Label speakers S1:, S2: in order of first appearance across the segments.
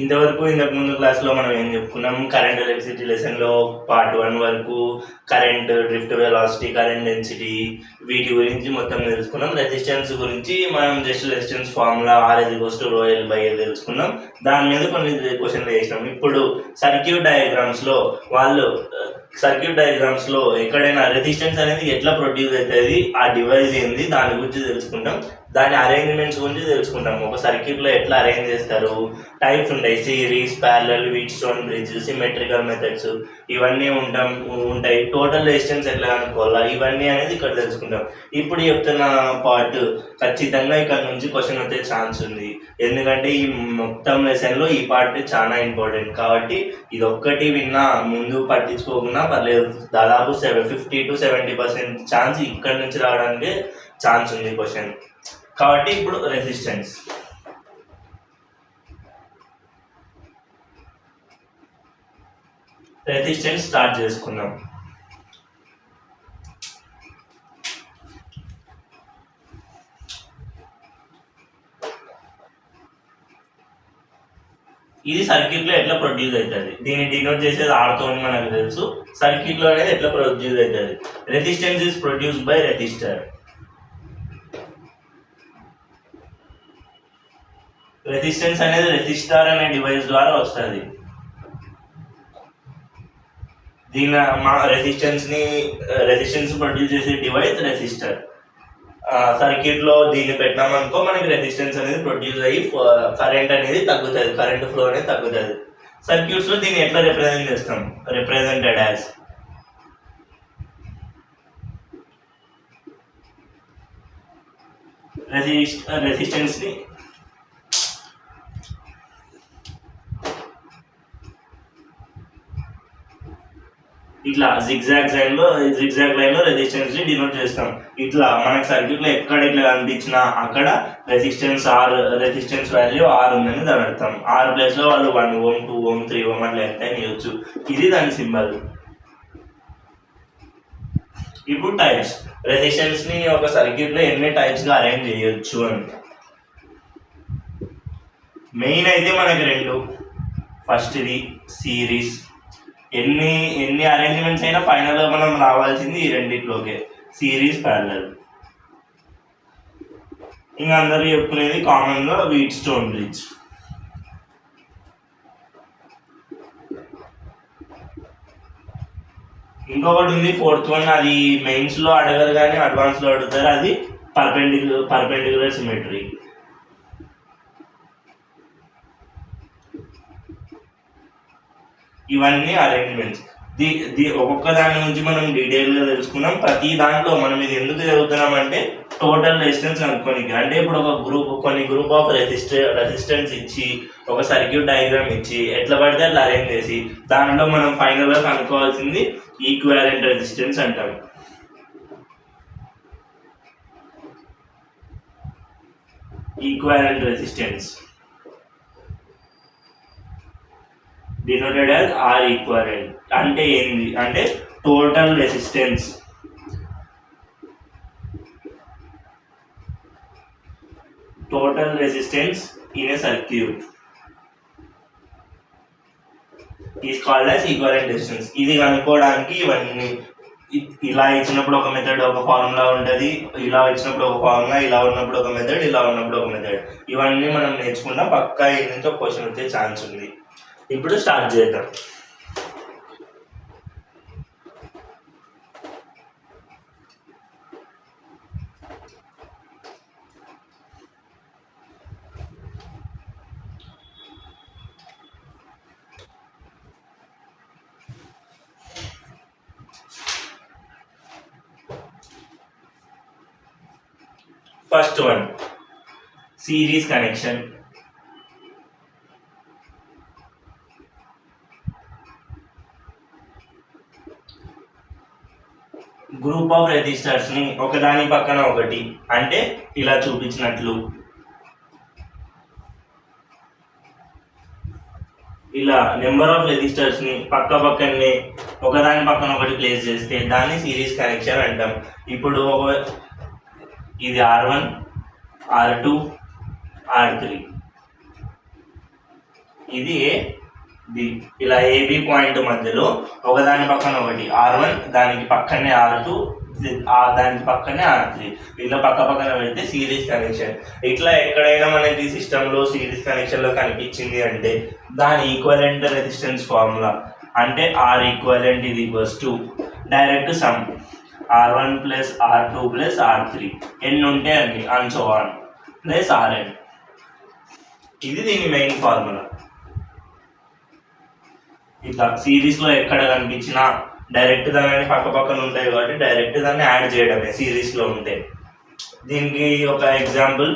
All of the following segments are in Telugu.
S1: ఇంతకు ముందు క్లాస్లో మనం ఏం చెప్పుకున్నాం, కరెంట్ ఎలక్ట్రిసిటీ లెసన్లో పార్ట్ 1 వరకు current, drift velocity, current density వీటి గురించి మొత్తం తెలుసుకున్నాం. రెసిస్టెన్స్ గురించి మనం జస్ట్ రెసిస్టెన్స్ ఫార్ములా RL/L తెలుసుకున్నాం. దాని మీద కొన్ని క్వశ్చన్లు చేసినాం. ఇప్పుడు సర్క్యూట్ డయాగ్రామ్స్లో ఎక్కడైనా రెసిస్టెన్స్ అనేది ఎట్లా ప్రొడ్యూస్ అవుతుంది, ఆ డివైస్ ఏంది, దాని గురించి తెలుసుకుంటాం. దాని అరేంజ్మెంట్స్ గురించి తెలుసుకుంటాం. ఒక సర్క్యూట్లో ఎట్లా అరేంజ్ చేస్తారు, టైప్స్ ఉంటాయి, series, parallel, wheat stone bridge, symmetrical methods, ఇవన్నీ ఉంటాయి. టోటల్ రెసిస్టెన్స్ ఎట్లా కనుక్కోవాలా, ఇవన్నీ అనేది ఇక్కడ తెలుసుకుంటాం. ఇప్పుడు చెప్తున్న పార్ట్ ఖచ్చితంగా ఇక్కడ నుంచి క్వశ్చన్ వచ్చే ఛాన్స్ ఉంది. ఎందుకంటే ఈ మొత్తం లెసన్లో ఈ పార్ట్ చాలా ఇంపార్టెంట్. కాబట్టి ఇది ఒక్కటి విన్నా ముందు పట్టించుకోకుండా పర్లేదు. దాదాపు 50 to 70% ఛాన్స్ ఇక్కడ నుంచి రావడానికి ఛాన్స్ ఉంది క్వశ్చన్. కాబట్టి ఇప్పుడు రెసిస్టెన్స్ స్టార్ట్ చేసుకుందాం. ఇది సర్క్యూట్లో ఎట్లా ప్రొడ్యూస్ అవుతుంది, దీన్ని డినోట్ చేసేది ఆర్తో అని మనకు తెలుసు. సర్క్యూట్లో అనేది ఎట్లా ప్రొడ్యూస్ అవుతుంది. Resistance is produced by resistor. Resistance అనేది రెసిస్టర్ అనే డివైస్ ద్వారా వస్తుంది. దీని రెసిస్టెన్స్ ప్రొడ్యూస్ చేసే డివైస్ రెసిస్టర్. సర్క్యూట్లో దీన్ని పెట్టినామనుకో మనకి రెసిస్టెన్స్ అనేది ప్రొడ్యూస్ అయ్యి కరెంట్ అనేది తగ్గుతుంది, కరెంట్ ఫ్లో అనేది తగ్గుతుంది. సర్క్యూట్స్లో దీన్ని ఎట్లా రిప్రజెంట్ చేస్తాం, రిప్రజెంటెడ్ యాజ్ రెసిస్టెన్స్ని ఇట్లా జిగ్జాగ్ లైన్లో రెసిస్టెన్స్ని డినోట్ చేస్తాం. ఇట్లా మనకి సర్క్యూట్లో ఎక్కడ ఇట్లా కనిపించినా అక్కడ రెసిస్టెన్స్ వాల్యూ R ఉందని దాని అర్థం. R ప్లేస్లో వాళ్ళు 1 ohm 2 ohm 3 ohm అట్లా ఎంత ఇవ్వచ్చు. ఇది దాని సింబల్. ఇప్పుడు టైప్స్, రెసిస్టెన్స్ని ఒక సర్క్యూట్లో ఎన్ని టైప్స్గా అరేంజ్ చేయొచ్చు అని. మెయిన్ అయితే మనకి 2. ఫస్ట్ది సిరీస్. ఎన్ని అరేంజ్మెంట్స్ అయినా ఫైనల్గా మనం రావాల్సింది ఈ రెండిట్లోకే, సిరీస్, ప్యారలల్. ఇంకా అందరూ చెప్పుకునేది కామన్గా వీట్ స్టోన్ బ్రిడ్జ్. ఇంకొకటి ఉంది 4th one, అది మెయిన్స్లో అడగరు కానీ అడ్వాన్స్లో అడుగుతారు. అది పర్పెండిక్యులర్ సిమెట్రీ. ఇవన్నీ అరేంజ్మెంట్స్. ఒక్కొక్క దాని నుంచి మనం డీటెయిల్గా తెలుసుకున్నాం. ప్రతి దాంట్లో మనం ఇది ఎందుకు చదువుతున్నామంటే టోటల్ రెసిస్టెన్స్ కనుక్కోనికి. అంటే ఇప్పుడు కొన్ని గ్రూప్ ఆఫ్ రెసిస్టెన్స్ ఇచ్చి ఒక సర్క్యూట్ డయాగ్రామ్ ఇచ్చి ఎట్లా పడితే అట్లా అరేంజ్ చేసి దాంట్లో మనం ఫైనల్గా కనుక్కోవాల్సింది ఈక్వివాలెంట్ రెసిస్టెన్స్ అంటాం. Equivalent resistance denoted as R equivalent. అంటే ఏంది అంటే total resistance in a circuit is called as equivalent resistance. ఇది కనుక్కోవడానికి ఇవన్నీ ఇలా ఇచ్చినప్పుడు ఒక మెథడ్, ఒక ఫార్ములా ఉంటుంది. ఇలా ఇచ్చినప్పుడు ఒక ఫార్ములా, ఇలా ఉన్నప్పుడు ఒక మెథడ్, ఇలా ఉన్నప్పుడు ఒక మెథడ్. ఇవన్నీ మనం నేర్చుకున్నా పక్కా ఈ నుంచి ఒక క్వశ్చన్ వచ్చే ఛాన్స్ ఉంది. ఇప్పుడు స్టార్ట్ చేద్దాం. First one, series connection. Group of రెసిస్టర్స్ని ఒకదాని పక్కన ఒకటి అంటే ఇలా చూపించినట్లు ఇలా నెంబర్ ఆఫ్ రెసిస్టర్స్ని పక్కనే ఒకదాని పక్కన ఒకటి ప్లేస్ చేస్తే దాన్ని సిరీస్ కనెక్షన్ అంటాం. ఇప్పుడు ఇది R1, R2, R3. ఇది ఏ బి, ఇలా ఏబి పాయింట్ మధ్యలో ఒకదాని పక్కన ఒకటి R1, దానికి పక్కనే R2, దానికి పక్కనే R3, ఇట్లా పక్క పక్కన పెడితే సిరీస్ కనెక్షన్. ఇట్లా ఎక్కడైనా మనకి సిస్టంలో సిరీస్ కనెక్షన్లో కనిపించింది అంటే దాని ఈక్వలెంట్ రెసిస్టెన్స్ ఫార్ములా అంటే R ఈక్వలెంట్ ఇది equals to direct some R1 plus R2 plus R3 ఎన్ని ఉంటే అన్ని and so on plus Rn. ఇది దీని మెయిన్ ఫార్ములా. ఇట్లా సిరీస్లో ఎక్కడ కనిపించినా డైరెక్ట్ దాన్ని పక్క పక్కన ఉంటాయి కాబట్టి డైరెక్ట్ దాన్ని యాడ్ చేయడమే సిరీస్లో ఉంటే. దీనికి ఒక ఎగ్జాంపుల్,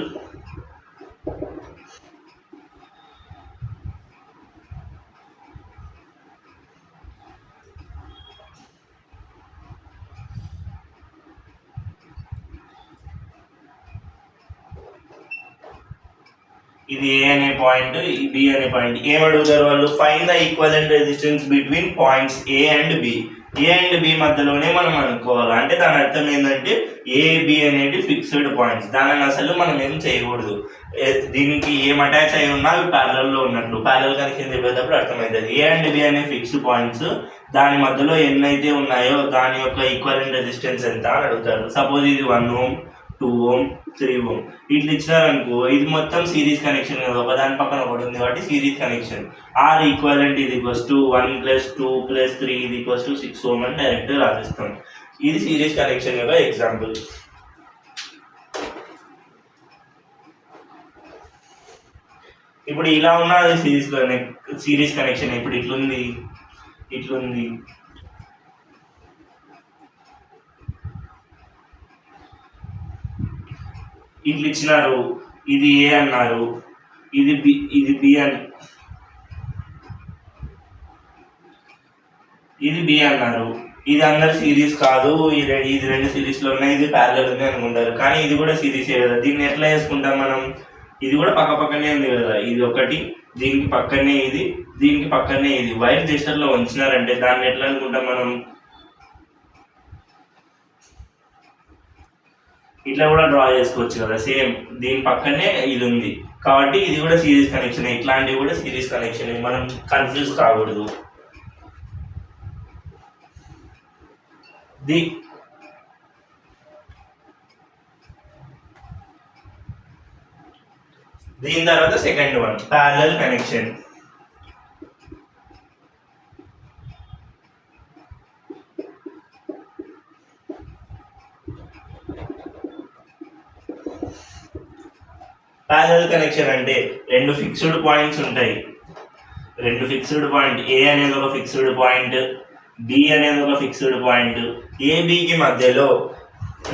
S1: ఇది ఏ అనే పాయింట్, బి అనే పాయింట్. ఏమడుగుతారు వాళ్ళు? Find the equivalent resistance between points A and B. A and B మధ్యలోనే మనం అనుకోవాలి. అంటే దాని అర్థం ఏంటంటే ఏ బి అనేది ఫిక్స్డ్ పాయింట్స్, దానిని అసలు మనం ఏం చేయకూడదు. దీనికి ఏం అటాచ్ అయి ఉన్నా అవి ప్యారలల్లో ఉన్నట్లు, ప్యారల్ కనెక్షన్ చెప్పేటప్పుడు అర్థమవుతుంది. ఏ అండ్ బి అనే ఫిక్స్డ్ పాయింట్స్, దాని మధ్యలో ఎన్నైతే ఉన్నాయో దాని యొక్క ఈక్వలెంట్ రెసిస్టెన్స్ ఎంత అని అడుగుతారు. సపోజ్ ఇది 1 ohm, 2 ohm, 3 ohm ఇట్లా ఇచ్చినారనుకో, ఇది మొత్తం సిరీస్ కనెక్షన్ కదా, ఒకదాని పక్కన ఒకటి ఉంది కాబట్టి సిరీస్ కనెక్షన్. ఆర్ ఈక్వలెంట్ ఇది ఈక్వల్స్ టు 1 + 2 + 3 ఇది ఈక్వల్స్ టు 6 ohm అని డైరెక్ట్ రాసిస్తాం. ఇది సిరీస్ కనెక్షన్ యొక్క ఎగ్జాంపుల్. ఇప్పుడు ఇలా ఉన్న సిరీస్ కనెక్షన్ ఇప్పుడు ఇట్లుంది. ఇట్లా ఇచ్చినారు, ఇది ఏ అన్నారు, ఇది బి అన్నారు. ఇది అందరు సిరీస్ కాదు, ఇది రెండు సిరీస్లో ఉన్నాయి, ఇది ప్యారలల్ ఉంది అనుకుంటారు. కానీ ఇది కూడా సిరీసే కదా. దీన్ని ఎట్లా వేసుకుంటాం మనం? ఇది కూడా పక్క పక్కనే ఉంది కదా, ఇది ఒకటి, దీనికి పక్కనే ఇది, దీనికి పక్కనే ఇది. వైర్ జస్టర్లో ఉంచినారంటే దాన్ని ఎట్లా అనుకుంటాం మనం? ఇట్లా కూడా డ్రా చేసుకోవచ్చు కదా. సేమ్ దీని పక్కనే ఇది ఉంది కాబట్టి ఇది కూడా సిరీస్ కనెక్షన్. ఇట్లాంటివి కూడా సిరీస్ కనెక్షన్, మనం కన్ఫ్యూజ్ కాకూడదు. దీని తర్వాత second one, parallel connection. Parallel connection అంటే రెండు ఫిక్స్డ్ పాయింట్స్ ఉంటాయి. రెండు ఫిక్స్డ్ పాయింట్, ఏ అనేది ఒక ఫిక్స్డ్ పాయింట్, బి అనేది ఒక ఫిక్స్డ్ పాయింట్. ఏబికి మధ్యలో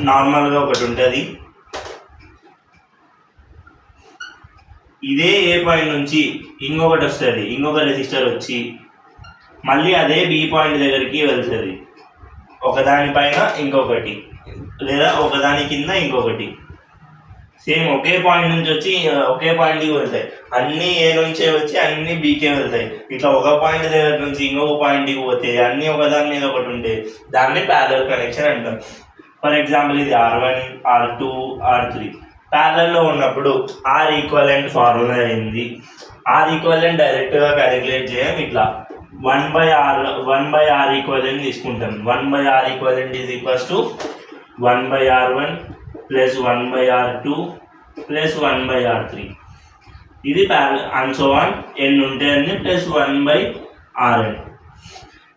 S1: నార్మల్గా ఒకటి ఉంటుంది. ఇదే ఏ పాయింట్ నుంచి ఇంకొకటి వస్తుంది, ఇంకొక రెసిస్టర్ వచ్చి మళ్ళీ అదే బి పాయింట్ దగ్గరికి వెళ్తుంది. ఒకదానిపైన ఇంకొకటి లేదా ఒకదాని కింద ఇంకొకటి, సేమ్ ఒకే పాయింట్ నుంచి వచ్చి ఒకే పాయింట్కి వెళ్తాయి. అన్నీ ఏ నుంచే వచ్చి అన్నీ బీకే వెళ్తాయి. ఇట్లా ఒక పాయింట్ దగ్గర నుంచి ఇంకొక పాయింట్కి పోతే అన్నీ ఒకదాని మీద ఒకటి ఉంటాయి. దాన్ని ప్యారలల్ కనెక్షన్ అంటాం. ఫర్ ఎగ్జాంపుల్ ఇది R1, R2, R3 ప్యారలల్లో ఉన్నప్పుడు ఆర్ ఈక్వలెంట్ ఫార్ములా అయింది. ఆర్ ఈక్వలెంట్ డైరెక్ట్గా క్యాలిక్యులేట్ చేయం. ఇట్లా 1/r ఈక్వలెంట్ తీసుకుంటాం. 1/r equivalent is equals to 1/r1 + 1/r2 + 1/r3. ఇది అండ్ సో ఆన్ ఎన్ని ఉంటే అన్ని ప్లస్ 1/rn.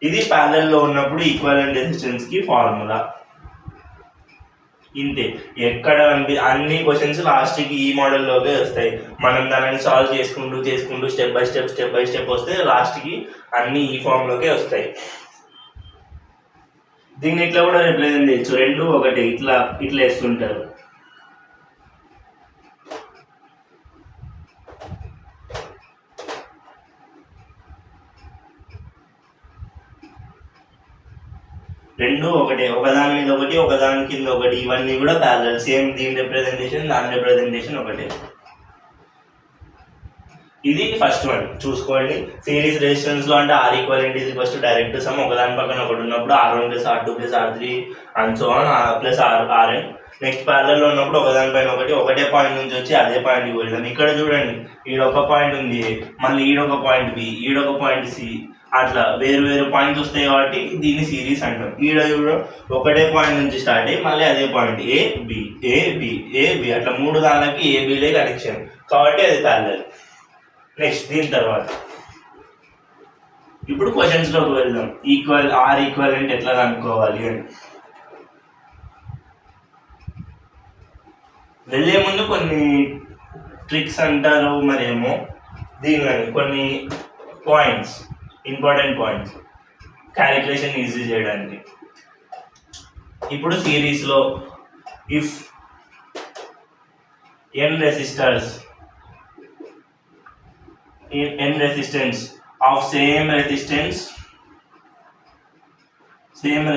S1: ఇది ప్యారలల్లో ఉన్నప్పుడు ఈక్వలెంట్ రెసిస్టెన్స్కి ఫార్ములా. ఇంతే. ఎక్కడ అన్ని క్వశ్చన్స్ లాస్ట్కి ఈ మోడల్లోకే వస్తాయి. మనం దానిని సాల్వ్ చేసుకుంటూ స్టెప్ బై స్టెప్ వస్తే లాస్ట్కి అన్నీ ఈ ఫామ్లోకే వస్తాయి. దీన్ని ఇట్లా కూడా రిప్రజెంట్ చేయొచ్చు, రెండు ఒకటి ఇట్లా వేస్తుంటారు. రెండు ఒకటే, ఒకదాని మీద ఒకటి, ఒకదాని కింద ఒకటి, ఇవన్నీ కూడా ప్యారలల్. సేమ్ దీని రిప్రజెంటేషన్, దాని రిప్రజెంటేషన్ ఒకటే. ఇది ఫస్ట్ వన్ చూసుకోండి. సిరీస్ రెసిస్టెన్స్లో అంటే are equivalent is equals to direct some, ఒకదాని పక్కన ఒకటి ఉన్నప్పుడు R1 + R2 + R3 and so on +Rn. Next parallel లో ఉన్నప్పుడు ఒకదానిపైన ఒకటి ఒకటే పాయింట్ నుంచి వచ్చి అదే పాయింట్కి వెళ్దాం. ఇక్కడ చూడండి, ఈడొక పాయింట్ ఉంది, మళ్ళీ ఈడొక పాయింట్ బి, ఈడొక పాయింట్ సి, అట్లా వేరు వేరు పాయింట్స్ వస్తాయి కాబట్టి దీన్ని సిరీస్ అంటాం. ఈడ చూడ ఒకటే పాయింట్ నుంచి స్టార్ట్ అయ్యి మళ్ళీ అదే point A B A B A B అట్లా 3 దానికి ఏబిలే కనెక్షన్ కాబట్టి అది ప్యారలల్. నెక్స్ట్ దీని తర్వాత ఇప్పుడు క్వశ్చన్స్ లోకి వెళ్దాం. ఆర్ ఈక్వలెంట్ ఎట్లా కనుక్కోవాలి అని వెళ్ళే ముందు కొన్ని ట్రిక్స్ అంటారు మరేమో, దీనిలోని కొన్ని points, important points calculation easy చేయడానికి. ఇప్పుడు సిరీస్లో if n resistance of same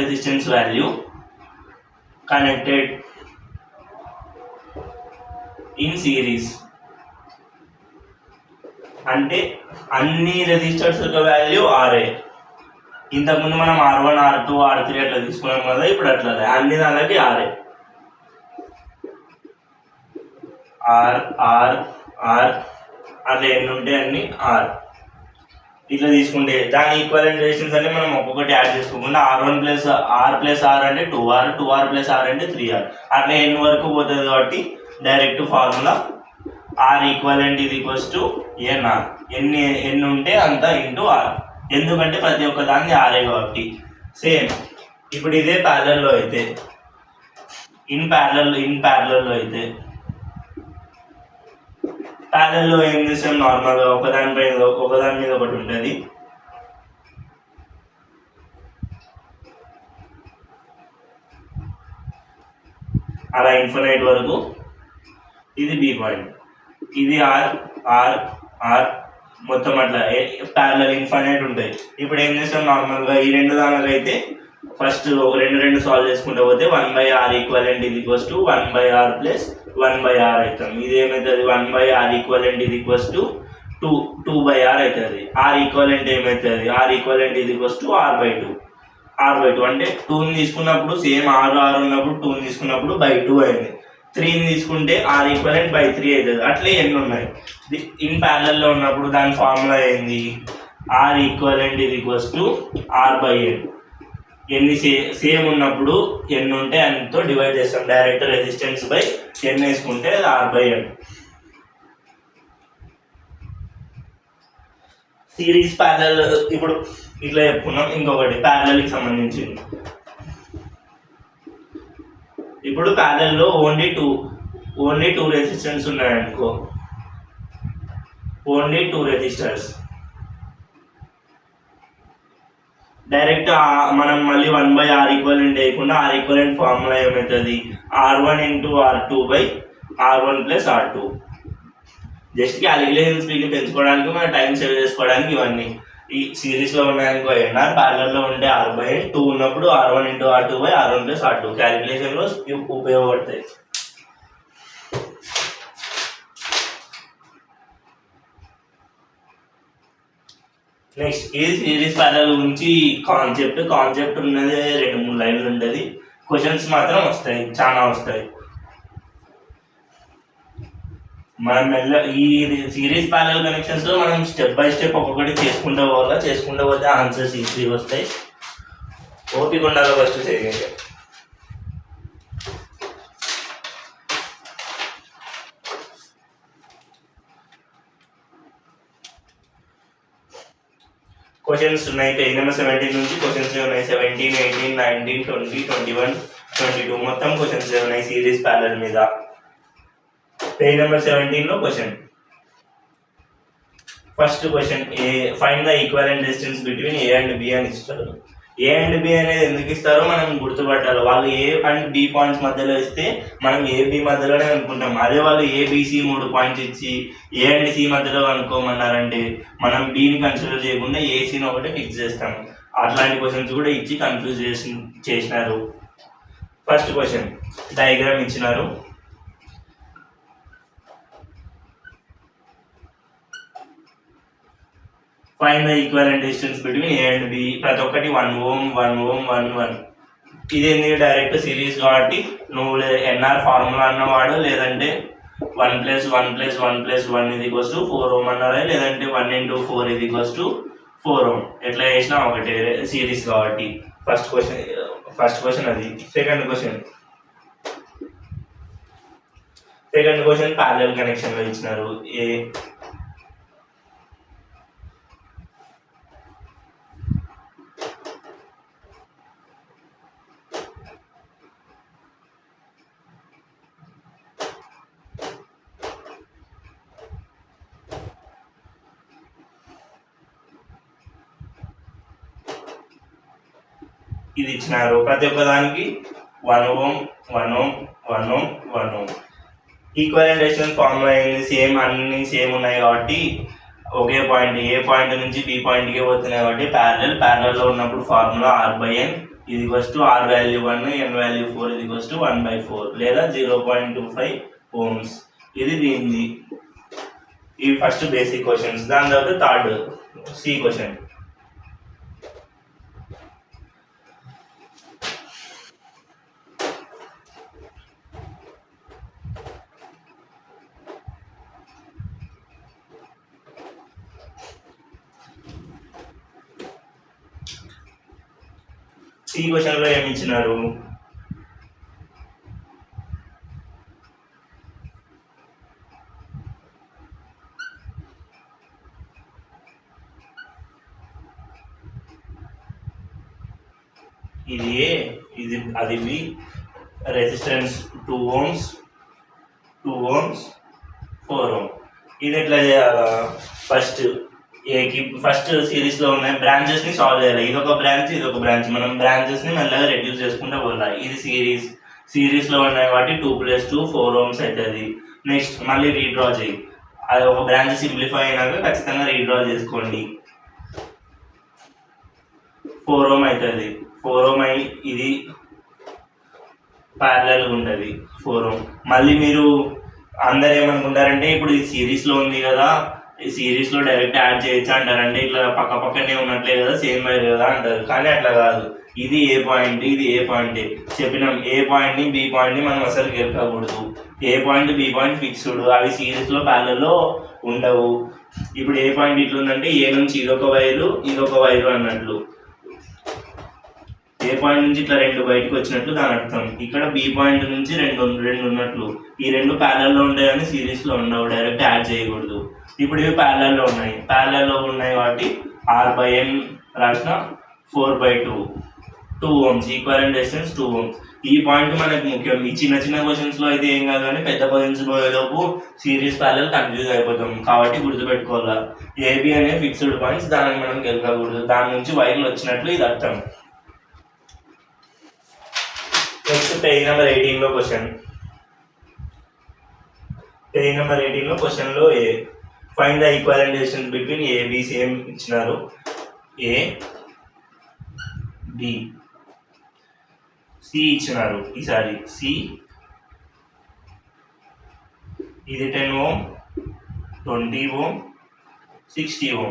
S1: resistance value connected in series, అంటే అన్ని రెసిస్టర్స్ యొక్క వాల్యూ ఆర్ఏ. ఇంతకుముందు మనం R1 R2 R3 అట్లా తీసుకున్నాం కదా, ఇప్పుడు అట్లా అన్ని దానికి ఆర్ఏ. ఆర్ ఆర్ ఆర్ అట్లా ఎన్ని ఉంటే అన్ని ఆర్. ఇట్లా తీసుకుంటే దాని ఈక్వలెంట్ రెసిస్టెన్స్ అంటే మనం ఒక్కొక్కటి యాడ్ చేసుకోకుండా R1 ప్లస్ ఆర్ అంటే 2R, 2R ప్లస్ ఆర్ అంటే 3R, అట్లా ఎన్ని వరకు పోతుంది కాబట్టి డైరెక్ట్ ఫార్ములా ఆర్ ఈక్వలెంట్ ఇది ఈక్వల్స్ టు ఎన్ఆర్. ఎన్ని ఉంటే అంత ఇంటూ ఆర్, ఎందుకంటే ప్రతి ఒక్క దాన్ని ఆరే కాబట్టి. సేమ్ ఇప్పుడు ఇదే ప్యారలల్లో అయితే, ఇన్ ప్యారలల్లో అయితే ప్యారలల్లో ఏం చేస్తాం, నార్మల్గా ఒకదాని మీద ఒకటి ఉంటుంది. అలా ఇన్ఫినైట్ వరకు ఇది బి పాయింట్, ఇది ఆర్ ఆర్ ఆర్ మొత్తం అట్లా ప్యారలల్ ఇన్ఫినైట్ ఉంటాయి. ఇప్పుడు ఏం చేస్తాం, నార్మల్గా ఈ రెండు దానికైతే ఫస్ట్ రెండు సాల్వ్ చేసుకుంటూ పోతే 1/r ఈక్వలెంట్ ఇది equals to 1/r plus 1/r అవుతాం. ఇది ఏమవుతుంది, 1/r ఈక్వలెంట్ ఇది ఈక్వల్స్ టు 2/r అవుతుంది. ఆర్ ఈక్వలెంట్ ఏమవుతుంది, ఆర్ ఈక్వలెంట్ ఇది ఈక్వల్స్ టు r/2. r/2 అంటే 2ని తీసుకున్నప్పుడు సేమ్ r ఉన్నప్పుడు 2ని తీసుకున్నప్పుడు /2 అయింది. 3ని తీసుకుంటే ఆర్ ఈక్వలెంట్ /3 అవుతుంది. అట్లే ఎన్ని ఉన్నాయి ఇన్ ప్యారలల్లో ఉన్నప్పుడు దాని ఫార్ములా ఏంది, ఆర్ ఈక్వలెంట్ ఇది ఈక్వల్స్ టు r/n. ఎన్ని సేమ్ ఉన్నప్పుడు ఎన్ని ఉంటే అన్నితో డివైడ్ చేస్తాం, డైరెక్ట్ రెసిస్టెన్స్ బై ఎన్ వేసుకుంటే r/n. సిరీస్ ప్యారలల్ ఇప్పుడు ఇట్లా చెప్పుకున్నాం. ఇంకొకటి ప్యారలల్కి సంబంధించింది. ఇప్పుడు ప్యారలల్లో ఓన్లీ టూ రెసిస్టెన్స్ ఉన్నాయనుకో, ఓన్లీ 2 రెసిస్టర్స్, డైరెక్ట్ మనం మళ్ళీ 1/r ఈక్వలెంట్ వేయకుండా ఆర్ ఈక్వలెంట్ ఫార్ములా ఏమవుతుంది, R1 into R2 by R1 plus R2. Just calculation స్పీడ్ని పెంచుకోవడానికి, మన టైం సేవ్ చేసుకోవడానికి ఇవన్నీ. ఈ సిరీస్లో ఉన్నాయనుకో ఎన్ఆర్, ప్యారలల్లో ఉండే R/n, 2 ఉన్నప్పుడు R1 into R2 by R1 plus R2 క్యాలిక్యులేషన్లో ఉపయోగపడతాయి. నెక్స్ట్ ఈ సిరీస్ ప్యారలల్ గురించి కాన్సెప్ట్ ఉన్నది 2-3 లైన్లు ఉంటుంది. క్వశ్చన్స్ మాత్రం వస్తాయి, చాలా వస్తాయి. మనం ఈ సిరీస్ ప్యారలల్ కనెక్షన్స్ లో మనం స్టెప్ బై స్టెప్ ఒక్కొక్కటి చేసుకుంటూ పోతే ఆన్సర్స్ ఈజీ వస్తాయి. ఓపిక ఉండాలి ఫస్ట్ చేయండి. క్వశ్చన్స్ ఉన్నాయి. పేజ్ నెంబర్ 17 నుంచి క్వశ్చన్స్ ఉన్నాయి. 17, 18, 19, 20, 21, 22 మొత్తం క్వశ్చన్స్ ఉన్నాయి సిరీస్ ప్యారలల్ మీద. పేజ్ నెంబర్ 17లో question, first question, find the equivalent distance between A and B అని ఇస్తారు. ఏ అండ్ బి అనేది ఎందుకు ఇస్తారో మనం గుర్తుపట్టాలి. వాళ్ళు ఏ అండ్ బి పాయింట్స్ మధ్యలో ఇస్తే మనం ఏ బి మధ్యలోనే అనుకుంటాం. అదే వాళ్ళు ఏబిసి 3 పాయింట్స్ ఇచ్చి ఏ అండ్ సి మధ్యలో అనుకోమన్నారంటే మనం బిని కన్సిడర్ చేయకుండా ఏసీని ఒకటి ఫిక్స్ చేస్తాం. అట్లాంటి క్వశ్చన్స్ కూడా ఇచ్చి కన్ఫ్యూజ్ చేసినారు. ఫస్ట్ క్వశ్చన్ డయాగ్రామ్ ఇచ్చినారు. Find the equivalent distance between A and B. ప్రతి ఒక్కటి 1 ohm 1 ohm 1 1. ఇదేంది డైరెక్ట్ సిరీస్ కాబట్టి నువ్వు ఎన్ఆర్ ఫార్ములా అన్నవాడు, లేదంటే 1+1+1+1 4 Ω అన్నారా, లేదంటే 1 × 4 4 Ω. ఎట్లా చేసినా ఒకటే సిరీస్ కాబట్టి. ఫస్ట్ క్వశ్చన్ అది. సెకండ్ క్వశ్చన్ ప్యారలల్ కనెక్షన్ లో ఇచ్చినారు. ఇది ఇచ్చినారు. ప్రతి ఒక్క దానికి 1 Ω 1 Ω 1 Ω 1 Ω. ఈక్వలెంట్ రెసిస్టెన్స్ ఫార్ములా అయింది. సేమ్ అన్ని సేమ్ ఉన్నాయి కాబట్టి ఒకే పాయింట్, ఏ పాయింట్ నుంచి బి పాయింట్కి పోతున్నాయి కాబట్టి ప్యారలల్లో ఉన్నప్పుడు formula R/N R value 1 N value 4 1/4 లేదా 0.25 Ω. ఇది దీనిది. ఇవి ఫస్ట్ బేసిక్ క్వశ్చన్స్. దాని తర్వాత థర్డ్ సి క్వశ్చన్. సి క్వశ్చన్లో ఏమి ఇచ్చినారు? ఇది ఏ, ఇది అది బి, రెసిస్టెన్స్ 2 Ω 4 Ω. ఇది ఎట్లా చేయాలా? ఫస్ట్ సిరీస్లో ఉన్నాయి బ్రాంచెస్ని సాల్వ్ చేయాలి. ఇదొక బ్రాంచ్ మనం బ్రాంచెస్ని మెల్లగా రెడ్యూస్ చేసుకుంటూ పోవాలి. ఇది సిరీస్లో ఉన్నాయి కాబట్టి 2 + 2 4 Ω అవుతుంది. నెక్స్ట్ మళ్ళీ రీడ్రా చేయి. అది ఒక బ్రాంచ్ సింప్లిఫై అయినాక ఖచ్చితంగా రీడ్రా చేసుకోండి. 4 Ω అవుతుంది. 4 Ω అయి ఇది ప్యారలల్ ఉంటుంది 4 Ω. మళ్ళీ మీరు అందరు ఏమనుకుంటారంటే ఇప్పుడు ఇది సిరీస్లో ఉంది కదా, ఈ సిరీస్లో డైరెక్ట్ యాడ్ చేయొచ్చా అంటారంటే, ఇట్లా పక్కనే ఉన్నట్లే కదా, సేమ్ వైర్ కదా అంటారు. కానీ అట్లా కాదు. ఇది ఏ పాయింట్, ఇది ఏ పాయింటే చెప్పినాం. ఏ పాయింట్ని బి పాయింట్ని మనం అసలు గెలకూడదు. ఏ పాయింట్ బి పాయింట్ ఫిక్స్డ్, అవి సిరీస్లో ప్యారలల్లో ఉండవు. ఇప్పుడు ఏ పాయింట్ ఇట్లుందంటే ఏ నుంచి ఇదొక వైరు అన్నట్లు. ఏ పాయింట్ నుంచి ఇట్లా 2 బయటకు వచ్చినట్లు దాని అర్థం. ఇక్కడ బి పాయింట్ నుంచి రెండు ఉన్నట్లు. ఈ 2 ప్యారలల్లో ఉంటాయని సిరీస్లో ఉండవు, డైరెక్ట్ యాడ్ చేయకూడదు. ఇప్పుడు ఇవి ప్యారలల్లో ఉన్నాయి కాబట్టి R/N రాసిన 4/2 2 Ω. Equivalent resistance 2 Ω. ఈ పాయింట్ మనకు ముఖ్యం. ఈ చిన్న క్వశ్చన్స్లో అయితే ఏం కాదు, కానీ పెద్ద క్వశ్చన్స్ పోయేలోపు సిరీస్ ప్యారలల్ కన్ఫ్యూజ్ అయిపోతాం. కాబట్టి గుర్తుపెట్టుకోవాలా, ఏబి అనే ఫిక్స్డ్ పాయింట్స్, దానికి మనం గెలకూడదు. దాని నుంచి వైర్లు వచ్చినట్లు ఇది అర్థం. నెక్స్ట్ పేజ్ నెంబర్ 18లో క్వశ్చన్. పేజ్ నెంబర్ 18లో క్వశ్చన్లో find the equivalent resistance between A B. Same ఇచ్చినారు. A B. సి ఇచ్చినారు. ఈసారి సి ఇది 10 Ω 20 Ω 60 Ω.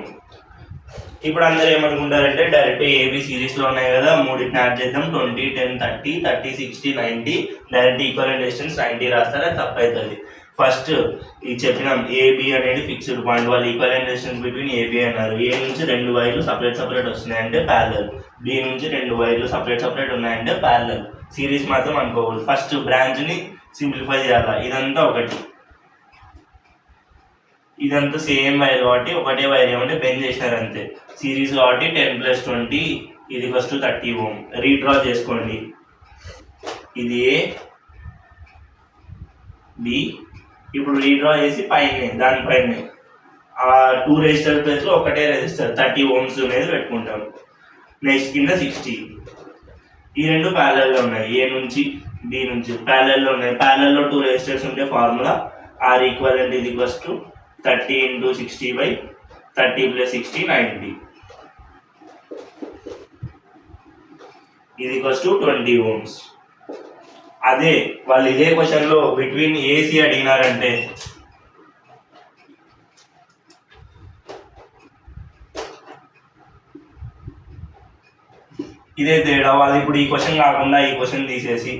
S1: ఇప్పుడు అందరూ ఏమనుకుంటారంటే డైరెక్ట్ ఏబి సిరీస్లో ఉన్నాయి కదా, మూడింటిని యాడ్ చేద్దాం. 20 10 30 30 60 90 డైరెక్ట్ ఈక్వలెంట్ రెసిస్టెన్స్ 90 రాస్తారా? తప్పు అవుతుంది. ఫస్ట్ ఇది చెప్పినాం, ఏబి అనేది ఫిక్స్డ్ పాయింట్. వాళ్ళు ఈక్వలెంట్ రెసిస్టెన్స్ బిట్వీన్ ఏబి అన్నారు. ఏ నుంచి 2 వైర్లు సపరేట్ వస్తున్నాయంటే ప్యారలల్. బి నుంచి 2 వైర్లు సపరేట్ ఉన్నాయంటే ప్యారలల్. సిరీస్ మాత్రం అనుకోకూడదు. ఫస్ట్ బ్రాంచ్ని సింప్లిఫై చేయాలి. ఇదంతా సేమ్ వైర్ కాబట్టి ఒకటే వైర్ ఏమంటే బెండ్ చేసినారు అంతే. సిరీస్ కాబట్టి 10 + 20 30 Ω. రీడ్రా చేసుకోండి. ఇది ఏ బి. ఇప్పుడు రీడ్రా చేసి దానిపైన ఆ 2 రెసిస్టర్ ప్లేస్లో ఒకటే రెసిస్టర్ 30 Ω అనేది పెట్టుకుంటాం. నెక్స్ట్ కింద 60. ఈ 2 ప్యారలల్లో ఉన్నాయి. ఏ నుంచి బి నుంచి ప్యారలల్లో ఉన్నాయి. ప్యారలల్లో 2 రెసిస్టర్స్ ఉంటే ఫార్ములా R ఈక్వలెంట్ 30 × 60/30 + 60 90 20 Ω. అదే వాళ్ళు ఇదే క్వశ్చన్లో బిట్వీన్ ఏసీ అడిగినారంటే ఇదే తేడా. వాళ్ళు ఇప్పుడు ఈ క్వశ్చన్ కాకుండా ఈ క్వశ్చన్ తీసేసి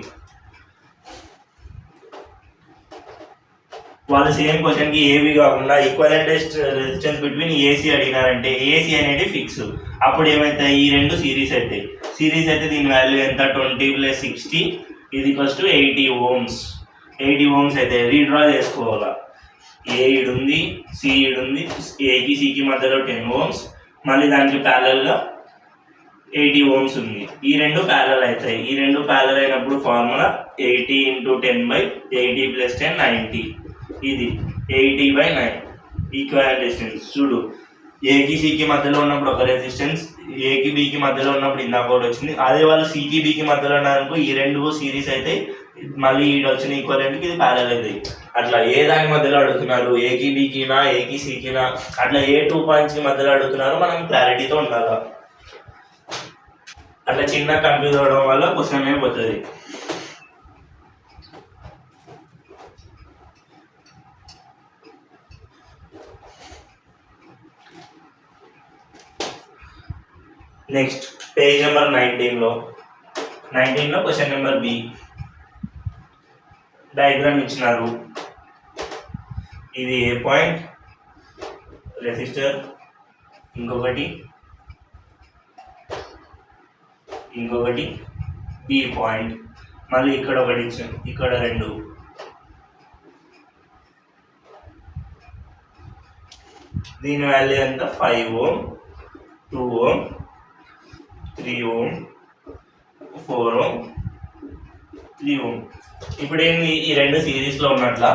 S1: వాళ్ళు సేమ్ క్వశ్చన్ కి ఏవి కాకుండా ఈక్వలెంట్ రెసిస్టెన్స్ బిట్వీన్ ఏసీ అడిగినారంటే ఏసీ అనేది ఫిక్స్. అప్పుడు ఏమవుతాయి, ఈ రెండు సిరీస్ అవుతాయి. సిరీస్ అయితే దీని వాల్యూ ఎంత, 20 + 60 ఇది ఫస్ట్ 80 ohms. 80 ohms అయితే రీడ్రా చేసుకోవాలా. ఏ ఇడుంది, సి ఇడుంది, ఏకి సికి మధ్యలో 10 ohms, మళ్ళీ దానికి ప్యారలల్గా 80 ohms ఉంది. ఈ రెండు ప్యారలల్ అవుతాయి. ఈ రెండు ప్యారలల్ అయినప్పుడు ఫార్ములా 80 × 10/80 + 10 90. ఇది 80/9 ఈక్వలెంట్ రెసిస్టెన్స్. చూడు, ఏకి సికి మధ్యలో ఉన్నప్పుడు ఒక రెసిస్టెన్స్, ఏకి బికి మధ్యలో ఉన్నప్పుడు ఇందాక ఒకటి వచ్చింది. అదే వాళ్ళు సికి బికి మధ్యలో ఉన్నారనుకో ఈ రెండు సిరీస్ అయితే మళ్ళీ ఇది వచ్చిన ఈక్వలెంట్కి ఇది ప్యారలల్ అవుతాయి. అట్లా ఏ దాని మధ్యలో అడుగుతున్నారు, ఏకి బికినా ఏకి సికినా, అట్లా ఏ 2 పాయింట్స్కి మధ్యలో అడుగుతున్నారు మనం క్లారిటీతో ఉండాలి. అట్లా చిన్న కన్ఫ్యూజ్ అవడం వల్ల క్వశ్చన్ అయిపోతుంది. నెక్స్ట్ పేజ్ నెంబర్ 19లో క్వశ్చన్ నెంబర్ బి. డయాగ్రామ్ ఇచ్చినారు. ఇది ఏ పాయింట్, రెసిస్టర్, ఇంకొకటి బి పాయింట్, మళ్ళీ ఇక్కడ ఒకటి ఇచ్చాను, ఇక్కడ రెండు. దీని వాల్యూ ఎంత, 5 ohm, 2 ohm, 3 ohm, 4 ohm, 3 ohm. ఇప్పుడు ఏంది, ఈ రెండు సిరీస్లో ఉన్నట్ల,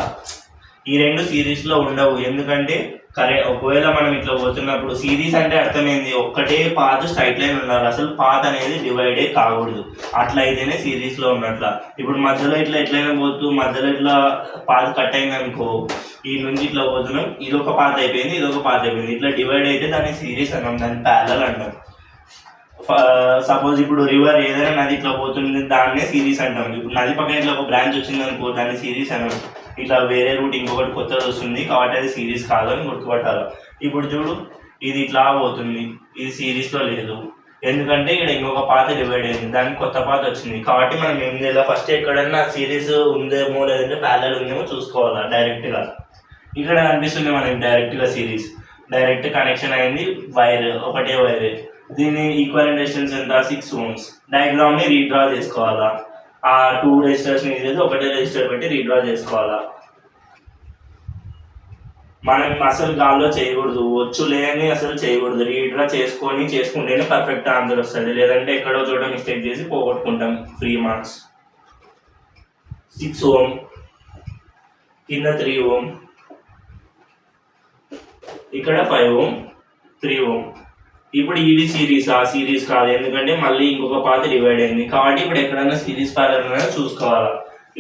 S1: ఈ రెండు సిరీస్లో ఉండవు. ఎందుకంటే ఒకవేళ మనం ఇట్లా పోతున్నప్పుడు సిరీస్ అంటే అర్థమైంది, ఒక్కటే పాత్ స్ట్రైట్ లైన్ ఉండాలి. అసలు పాత్ అనేది డివైడే కాకూడదు. అట్లా అయితేనే సిరీస్లో ఉన్నట్ల. ఇప్పుడు మధ్యలో ఎట్లయినా పోతూ మధ్యలో ఇట్లా పాత్ కట్ అయింది అనుకో, ఈ నుంచి ఇట్లా పోతున్నాం, ఇదొక పాత్ అయిపోయింది, ఇదొక పాత్ అయిపోయింది. ఇట్లా డివైడ్ అయితే దాన్ని సిరీస్ అన్నాం, దాన్ని ప్యారలల్ అంటాం. సపోజ్ ఇప్పుడు రివర్ ఏదైనా నది ఇట్లా పోతుంది, దాన్నే సిరీస్ అంటాం. ఇప్పుడు నది పక్కన ఇట్లా ఒక బ్రాంచ్ వచ్చింది అనుకో, దాన్ని సిరీస్ అన్నాం. ఇట్లా వేరే రూట్ ఇంకొకటి కొత్తది వస్తుంది కాబట్టి అది సిరీస్ కాదు అని గుర్తుపట్టాలి. ఇప్పుడు చూడు, ఇది ఇట్లా పోతుంది, ఇది సిరీస్లో లేదు. ఎందుకంటే ఇక్కడ ఇంకొక పాత డివైడ్ అయింది, దానికి కొత్త పాత వచ్చింది. కాబట్టి మనం ఏం చేయాలి, ఫస్ట్ ఎక్కడన్నా సిరీస్ ఉందేమో లేదంటే ప్యారలల్ ఉందేమో చూసుకోవాలా డైరెక్ట్గా. ఇక్కడ కనిపిస్తుంది మనకి డైరెక్ట్గా సిరీస్, డైరెక్ట్ కనెక్షన్ అయింది, వైర్ ఒకటే వైర్. దీని ఈక్వలెంట్ రెసిస్టెన్స్ ఎంత, 6 ohms. డయాగ్రామ్ని రీడ్రా చేసుకోవాలా. ఆ 2 రెసిస్టర్స్ని తీసేసి ఒకటే రెసిస్టర్ పెట్టి రీడ్రా చేసుకోవాలా. మనం అసలు గాల్లో చేయకూడదు, వచ్చు లేని అసలు చేయకూడదు. రీడ్రా చేసుకుంటేనే పర్ఫెక్ట్ ఆన్సర్ వస్తుంది. లేదంటే ఎక్కడో చోట మిస్టేక్ చేసి పోగొట్టుకుంటాం ఫ్రీ మార్క్స్. 6 ohm, కింద 3 ohm, ఇక్కడ 5 ohm, 3 ohm. ఇప్పుడు ఇది సిరీస్, ఆ సిరీస్ కాదు, ఎందుకంటే మళ్ళీ ఇంకొక పాత డివైడ్ అయింది. కాబట్టి ఇప్పుడు ఎక్కడైనా సిరీస్ ప్యారలల్ చూసుకోవాలా.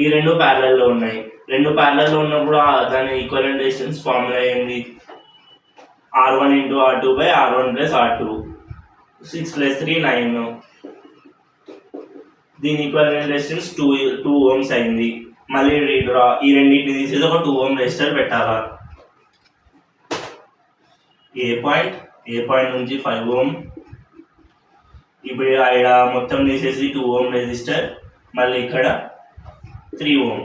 S1: ఈ రెండు ప్యారలల్లో ఉన్నాయి. రెండు ప్యారలల్లో ఉన్నప్పుడు దాని ఈక్వలెంట్ రెసిస్టెన్స్ ఫార్ములా ఏంది, R1 × R2/R1 + R2. 6 + 3 9. దీని ఈక్వలెంట్ రెసిస్టెన్స్ 2 ohms అయింది. మళ్ళీ రీడ్రా, ఈ రెండింటిని తీసేసి ఒక 2 ohm రెసిస్టర్ పెట్టాలా. ఏ పాయింట్ నుంచి 5 ohm. ఇప్పుడు ఇక్కడ మొత్తం తీసేసి 2 ohm రెసిస్టర్, మళ్ళీ ఇక్కడ 3 ohm.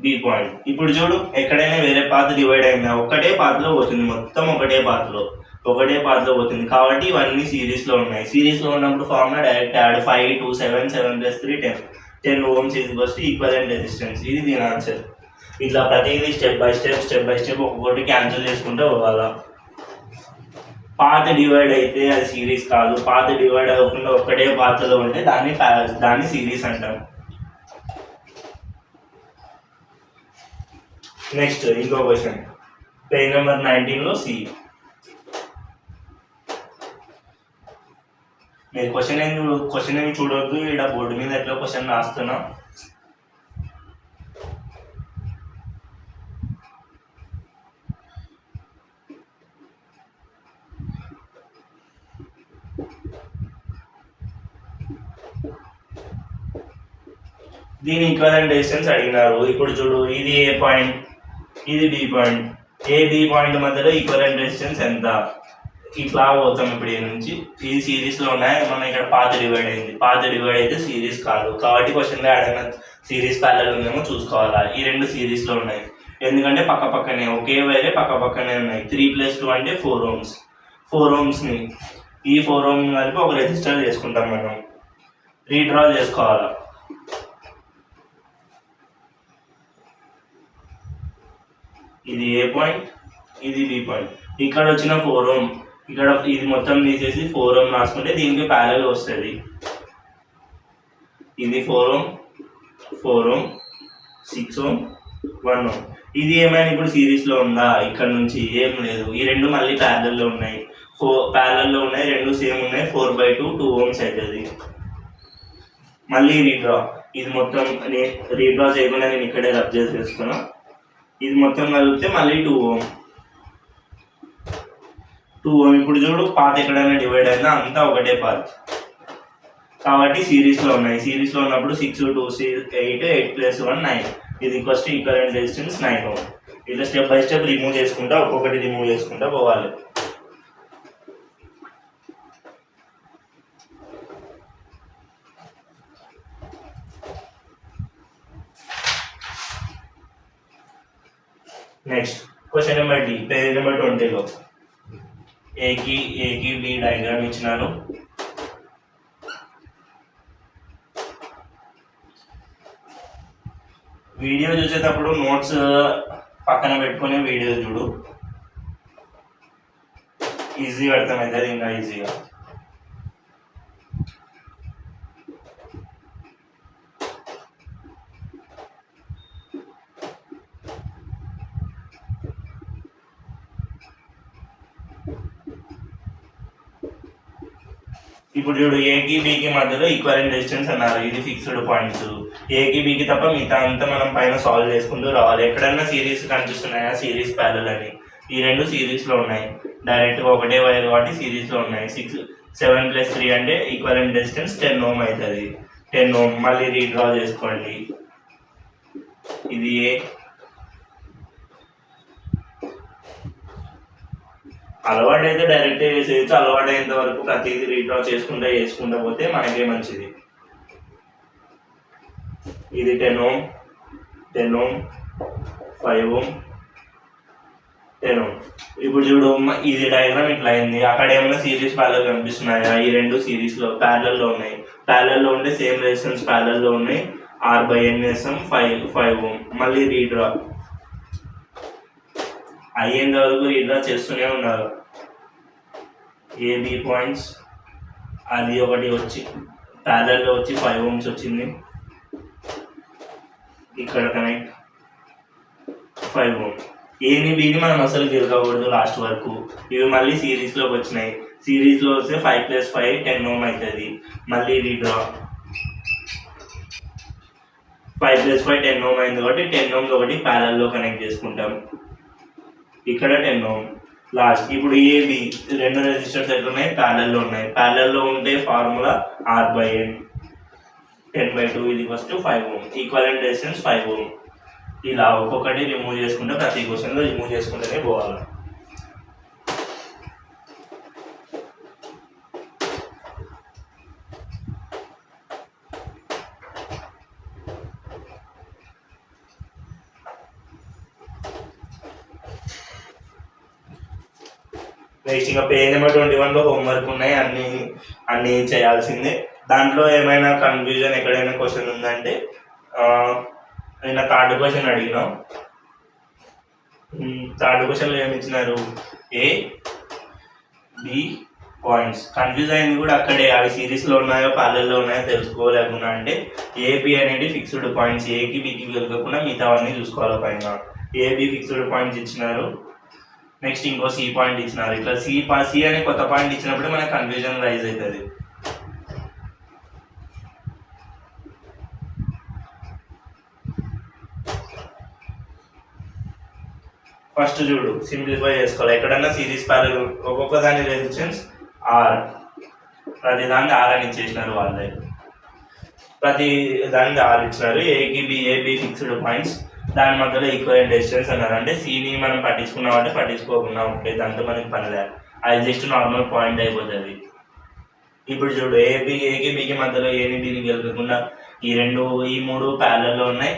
S1: B point. ఇప్పుడు చూడు, ఎక్కడైనా వేరే పాత్ డివైడ్ అయిందా, ఒక్కటే పాత్లో పోతుంది, మొత్తం ఒకటే పాత్లో పోతుంది. కాబట్టి ఇవన్నీ సిరీస్లో ఉన్నాయి. సిరీస్లో ఉన్నప్పుడు formula direct add 5 2 7 7 + 3 10 ohms equivalent resistance. ఇది దీని ఆన్సర్. ఇట్లా ప్రతిదీ స్టెప్ బై స్టెప్ ఒక్కొక్కటి క్యాన్సిల్ చేసుకుంటూ పోవాలా. పాత డివైడ్ అయితే అది సిరీస్ కాదు, పాత డివైడ్ అవ్వకుండా ఒక్కటే పాత్రలో ఉంటే దాన్ని సిరీస్ అంటాం. నెక్స్ట్ ఇంకో క్వశ్చన్, పేజ్ నెంబర్ 19లో సి. మీరు క్వశ్చన్ ఏమి చూడొద్దు, ఇక్కడ బోర్డు మీద ఎట్లా క్వశ్చన్ రాస్తున్నా. దీని ఈక్వలెంట్ రెసిస్టెన్స్ అడిగినారు. ఇప్పుడు చూడు, ఇది ఏ పాయింట్, ఇది B point. A B point మధ్యలో ఈక్వలెంట్ రెసిస్టెన్స్ ఎంత. ఇట్లా పోతాం. ఇప్పుడు ఈ నుంచి ఇది సిరీస్లో ఉన్నాయి, మనం ఇక్కడ పాత డివైడ్ అయింది. పాత డివైడ్ అయితే సిరీస్ కాదు, కాబట్టి క్వశ్చన్లో అడిగిన సిరీస్ ప్యారలల్ ఉందేమో చూసుకోవాలా. ఈ రెండు సిరీస్లో ఉన్నాయి, ఎందుకంటే పక్క పక్కనే ఒకే వైరే పక్క పక్కనే ఉన్నాయి. 3+2 అంటే 4 ohms. 4 ohmsని ఈ 4 ohm కలిపి ఒక రెసిస్టర్ చేసుకుంటాం మనం. రీడ్రా చేసుకోవాలా. ఇది ఏ పాయింట్, ఇది బి పాయింట్. ఇక్కడ వచ్చిన 4 ohm, ఇక్కడ ఇది మొత్తం తీసేసి 4 ohm రాసుకుంటే దీనికి ప్యారలల్ వస్తుంది. ఇది 4 ohm, 4 ohm, 6 ohm, 1 ohm. ఇది ఏమైనా ఇప్పుడు సిరీస్లో ఉందా? ఇక్కడ నుంచి ఏం లేదు. ఈ రెండు మళ్ళీ ప్యారలల్లో ఉన్నాయి. ప్యారలల్లో ఉన్నాయి, రెండు సేమ్ ఉన్నాయి. 4/2 2 ohms అవుతుంది. మళ్ళీ రీడ్రా. ఇది మొత్తం రీడ్రా చేయకుండా నేను ఇక్కడే రబ్ చేసేసుకున్నా. ఇది మొత్తం కలిపితే మళ్ళీ 2 ohm. 2 ohm. ఇప్పుడు చూడు, పాత్ ఎక్కడైనా డివైడ్ అయినా అంతా ఒకటే పాత్ కాబట్టి సిరీస్లో ఉన్నాయి. సిరీస్లో ఉన్నప్పుడు 6 2 8 8+1 9. ఇది ఈక్వలెంట్ రెసిస్టెన్స్ 9 ohm. ఇట్లా స్టెప్ బై స్టెప్ రిమూవ్ చేసుకుంటా, ఒక్కొక్కటి రిమూవ్ చేసుకుంటా పోవాలి. Next question number D, page number 20లో ఏకి బి డయాగ్రామ్ ఇచ్చినారు. వీడియో చూసేటప్పుడు నోట్స్ పక్కన పెట్టుకునే వీడియో చూడు, ఈజీగా అర్థమవుతుంది. ఇంకా ఈజీగా ఇప్పుడు చూడు, ఏకి బికి మధ్యలో ఈక్వలెంట్ డిస్టెన్స్ అన్నారు. ఇది ఫిక్స్డ్ పాయింట్స్. ఏకి బికి తప్ప మిగతా అంతా మనం పైన సాల్వ్ చేసుకుంటూ రావాలి. ఎక్కడన్నా సిరీస్ కనిపిస్తున్నాయా, సిరీస్ ప్యారలల్ అని? ఈ రెండు సిరీస్లో ఉన్నాయి, డైరెక్ట్గా ఒకటే వైర్ కాబట్టి సిరీస్లో ఉన్నాయి. 7+3 అంటే ఈక్వలెంట్ డిస్టెన్స్ 10 ohm అవుతుంది. 10 ohm. మళ్ళీ రీడ్రా చేసుకోండి. ఇది ఏ, అలవాటు అయితే డైరెక్ట్ వేసేయచ్చు. అలవాటు అయ్యేంత వరకు ప్రతిదీ రీడ్రా చేసుకుంటూ పోతే మనకే మంచిది. ఇది 10 ohm, 10 ohm, 5 ohm, 10 ohm. ఇప్పుడు చూడు, ఇది డయాగ్రామ్ ఇట్లా అయింది. అక్కడ ఏమైనా సిరీస్ ప్యారలల్ కనిపిస్తున్నాయా? ఈ రెండు సిరీస్లో ప్యారలల్లో ఉన్నాయి. ప్యారలల్లో ఉంటే సేమ్ రెసిస్టెన్స్ ప్యారలల్లో ఉన్నాయి. R/N వేస్తాం, 5 ohm. మళ్ళీ రీడ్రా అయ్యేంత వరకు రీడ్రా చేస్తూనే ఉన్నారు. ఏబి పాయింట్స్, అది ఒకటి వచ్చి ప్యారలల్లో వచ్చి 5 ohms వచ్చింది. ఇక్కడ కనెక్ట్ 5 ohm. ఏని బిని మనం అసలు తిరగకూడదు లాస్ట్ వరకు. ఇవి మళ్ళీ సిరీస్లోకి వచ్చినాయి. సిరీస్లో వస్తే 5+5 10 ohm అవుతుంది. మళ్ళీ రీడ్రా 5+5 10 ohm అయింది కాబట్టి 10 ohm ఒకటి ప్యారలల్లో కనెక్ట్ చేసుకుంటాం. ఇక్కడ 10 ohm లాస్ట్. ఇప్పుడు ఏబి రెండు రెసిస్టర్స్ ఎట్లున్నాయి? ప్యారలల్లో ఉన్నాయి. ప్యారలల్లో ఉంటే ఫార్ములా R/N 10/2 ఇది first 5 ohm. Equivalent resistance 5 ohm. ఇలా ఒక్కొక్కటి రిమూవ్ చేసుకుంటే ప్రతి క్వశ్చన్లో రిమూవ్ చేసుకుంటూనే పోవాలి. నెక్స్ట్ ఇంకా పేజ్ నెంబర్ 21లో హోంవర్క్ ఉన్నాయి, అన్నీ చేయాల్సిందే. దాంట్లో ఏమైనా కన్ఫ్యూజన్ ఎక్కడైనా క్వశ్చన్ ఉందంటే, నేను థర్డ్ క్వశ్చన్ అడిగినాం. థర్డ్ క్వశ్చన్లో ఏమి ఇచ్చినారు? A B points. కన్ఫ్యూజ్ అయింది కూడా అక్కడే, అవి సిరీస్లో ఉన్నాయో ప్యారలల్లో ఉన్నాయో తెలుసుకోలేకుండా. అంటే ఏబి అనేది ఫిక్స్డ్ పాయింట్స్, ఏకి బికి వెళ్ళకుండా మిగతావన్నీ చూసుకోవాలి పైన. ఏబి ఫిక్స్డ్ పాయింట్స్ ఇచ్చినారు. నెక్స్ట్ ఇంకో సి పాయింట్ ఇచ్చినారు. ఇట్లా సి అనే కొత్త పాయింట్ ఇచ్చినప్పుడు మనకు కన్ఫ్యూజన్ రైజ్ అవుతుంది. ఫస్ట్ చూడు, సింప్లిఫై చేసుకోవాలి. ఎక్కడన్నా సిరీస్ ప్యారలల్ ఒక్కొక్క దాని రెసిస్టెన్స్ ఆర్, ప్రతి దాన్ని ఆర్ అని ఇచ్చేసినారు వాళ్ళే. ప్రతి దానికి ఆర్ ఇచ్చినారు. ఏబి ఫిక్స్డ్ పాయింట్స్, దాని మధ్యలో ఈక్వలెంట్ డిస్టెన్స్ అన్నారు. అంటే సిని మనం పట్టించుకున్నామంటే పట్టించుకోకుండా ఉంటే దాంతో మనకి పని లేదు, అది జస్ట్ నార్మల్ పాయింట్ అయిపోతుంది. ఇప్పుడు చూడు, ఏకి బికి మధ్యలో ఏని బిని గెలకకుండా ఈ మూడు ప్యారల్లో ఉన్నాయి.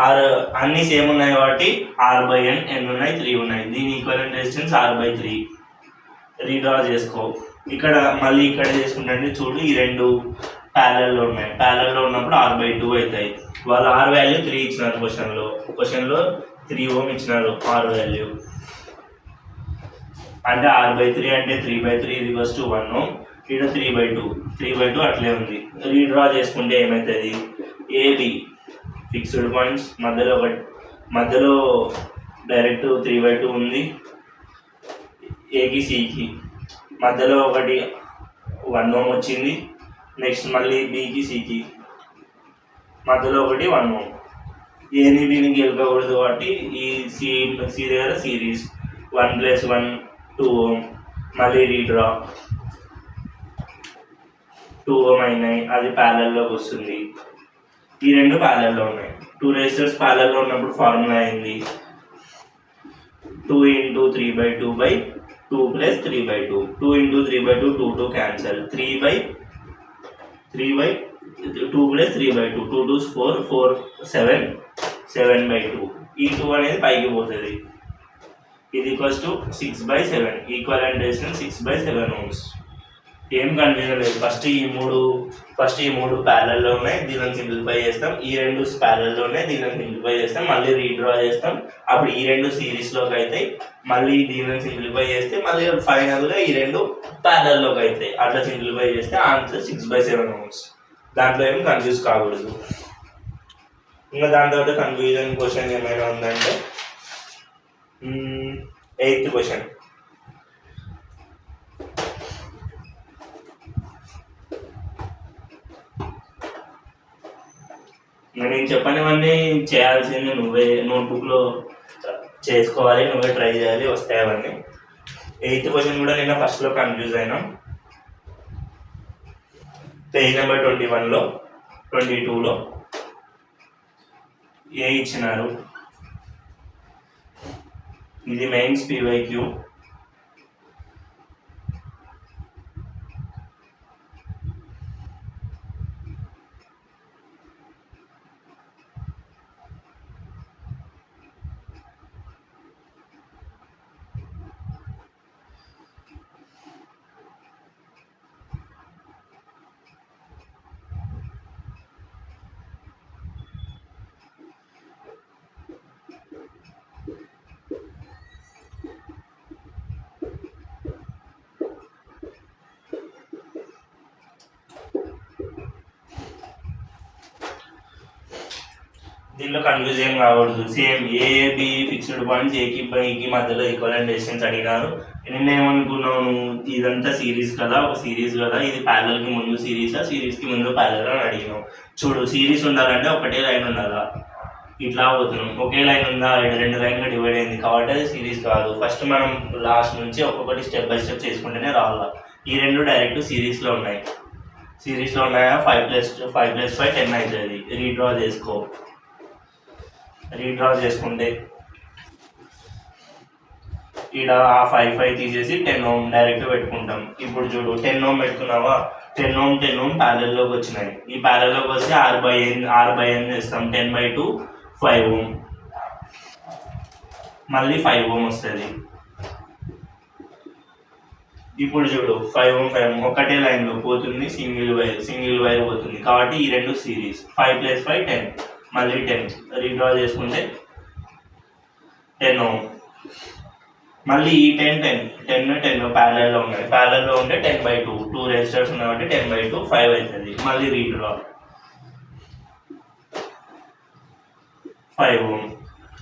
S1: ఆర్ అన్నీ సేమ్ ఉన్నాయి కాబట్టి r/n ఎన్ని ఉన్నాయి, 3 ఉన్నాయి. దీని ఈక్వలెంట్ రెసిస్టెన్స్ r/3. రీడ్రా చేసుకో. ఇక్కడ మళ్ళీ ఇక్కడ చేసుకుంటే చూడు, ఈ రెండు ప్యారల్లో ఉన్నాయి. ప్యారల్లో ఉన్నప్పుడు r/2 అవుతాయి. వాళ్ళు r వాల్యూ 3 ఇచ్చినారు. క్వశ్చన్లో 3 Ω ఇచ్చినారు r వాల్యూ. అంటే r/3 అంటే 3/3 = 1 Ω. ఇక్కడ 3/2 అట్లే ఉంది. రీడ్రా చేసుకుంటే ఏమవుతుంది, ఏబి ఫిక్స్డ్ పాయింట్స్, మధ్యలో డైరెక్ట్ 3/2 ఉంది. ఏకి సికి మధ్యలో ఒకటి 1 Ω వచ్చింది. నెక్స్ట్ మళ్ళీ బికి సికి మధ్యలో ఒకటి 1 Ω. ఏని బిని గెలకకూడదు కాబట్టి ఈ సి దగ్గర సిరీస్ 1 + 1 2 Ω. మళ్ళీ రీడ్రా 2 Ω అయినాయి. అది ప్యారలల్లోకి వస్తుంది. ఈ రెండు ప్యారలల్లో ఉన్నాయి. 2 రెసిస్టర్స్ ప్యారలల్లో ఉన్నప్పుడు ఫార్ములా అయింది 2 × 3/2/2 + 3/2. 2 × 3/2 2 క్యాన్సల్. 2 + 3/2 2 2 4 4 7 7/2. ఈ 2 అనేది పైకి పోతుంది. ఇది = 6/7. Equivalent resistance 6/7 Ω. ఏం కన్ఫ్యూజన్ లేదు. ఫస్ట్ ఈ మూడు ప్యారల్లో ఉన్నాయి, దీనిని సింప్లిఫై చేస్తాం. ఈ రెండు ప్యారల్లో ఉన్నాయి, దీనిని సింప్లిఫై చేస్తాం. మళ్ళీ రీడ్రా చేస్తాం. అప్పుడు ఈ రెండు సిరీస్లోకి అవుతాయి. మళ్ళీ దీనిని సింప్లిఫై చేస్తే మళ్ళీ ఫైనల్గా ఈ రెండు ప్యారల్లోకి అవుతాయి. అట్లా సింప్లిఫై చేస్తే ఆన్సర్ 6/7 Ω. దాంట్లో ఏం కన్ఫ్యూజ్ కాకూడదు. ఇంకా దాంతో కన్ఫ్యూజన్ క్వశ్చన్ ఏమైనా ఉందంటే 8th క్వశ్చన్. నేను చెప్పనివన్నీ చేయాల్సింది నువ్వే నోట్బుక్లో చేసుకోవాలి, నువ్వే ట్రై చేయాలి, వస్తాయి అవన్నీ. 8th క్వశ్చన్ కూడా నిన్న ఫస్ట్లో కన్ఫ్యూజ్ అయినాం. పేజ్ నెంబర్ 21లో 22లో ఏ ఇచ్చినారు. ఇది మెయిన్స్ PYQ. దీనిలో కన్ఫ్యూజ్ ఏం కాకూడదు. సేమ్ ఏబి ఫిక్స్డ్ పాయింట్స్, ఏకి బైకి మధ్యలో ఈక్వలెంట్ రెసిస్టెన్స్ అడిగినారు. నేనేమనుకున్నాను, ఇదంతా సిరీస్ కదా, ఒక సిరీస్ కదా, ఇది ప్యారలల్కి ముందు సిరీసా, సిరీస్కి ముందు ప్యారల్ అని అడిగినాం. చూడు, సిరీస్ ఉండాలంటే ఒకటే లైన్ ఉండాలా, ఇట్లా పోతున్నాం. ఒకే లైన్ ఉందా, 2 లైన్గా డివైడ్ అయింది కాబట్టి అది సిరీస్ కాదు. ఫస్ట్ మనం లాస్ట్ నుంచి ఒక్కొక్కటి స్టెప్ బై స్టెప్ చేసుకుంటేనే రావాలా. ఈ రెండు డైరెక్ట్ సిరీస్లో ఉన్నాయి. సిరీస్లో ఉన్నాయా, 5 + 5 10 అవుతుంది. రీడ్రా చేసుకుంటే ఇక్కడ ఆ 5 తీసేసి 10 Ω డైరెక్ట్ పెట్టుకుంటాం. ఇప్పుడు చూడు, 10 Ω పెట్టుకున్నావా, 10 Ω ప్యారల్లోకి వచ్చినాయి. ఈ ప్యారల్లోకి వస్తే r/n చేస్తాం. 10/2 5 Ω. మళ్ళీ 5 Ω వస్తుంది. ఇప్పుడు చూడు, 5 Ω ఒకటే లైన్లో పోతుంది. సింగిల్ వైర్ పోతుంది కాబట్టి ఈ రెండు సిరీస్. 5 + 5 10, మళ్ళీ 10. రీడ్రా చేసుకుంటే 10 Ω. మళ్ళీ ఈ 10 ప్యారలల్లో ఉన్నాయి. ప్యారలల్లో ఉంటే 10/2 2 రెసిస్టర్స్ ఉన్నాయి కాబట్టి 10/2 5 అవుతుంది. మళ్ళీ రీడ్రా 5 Ω.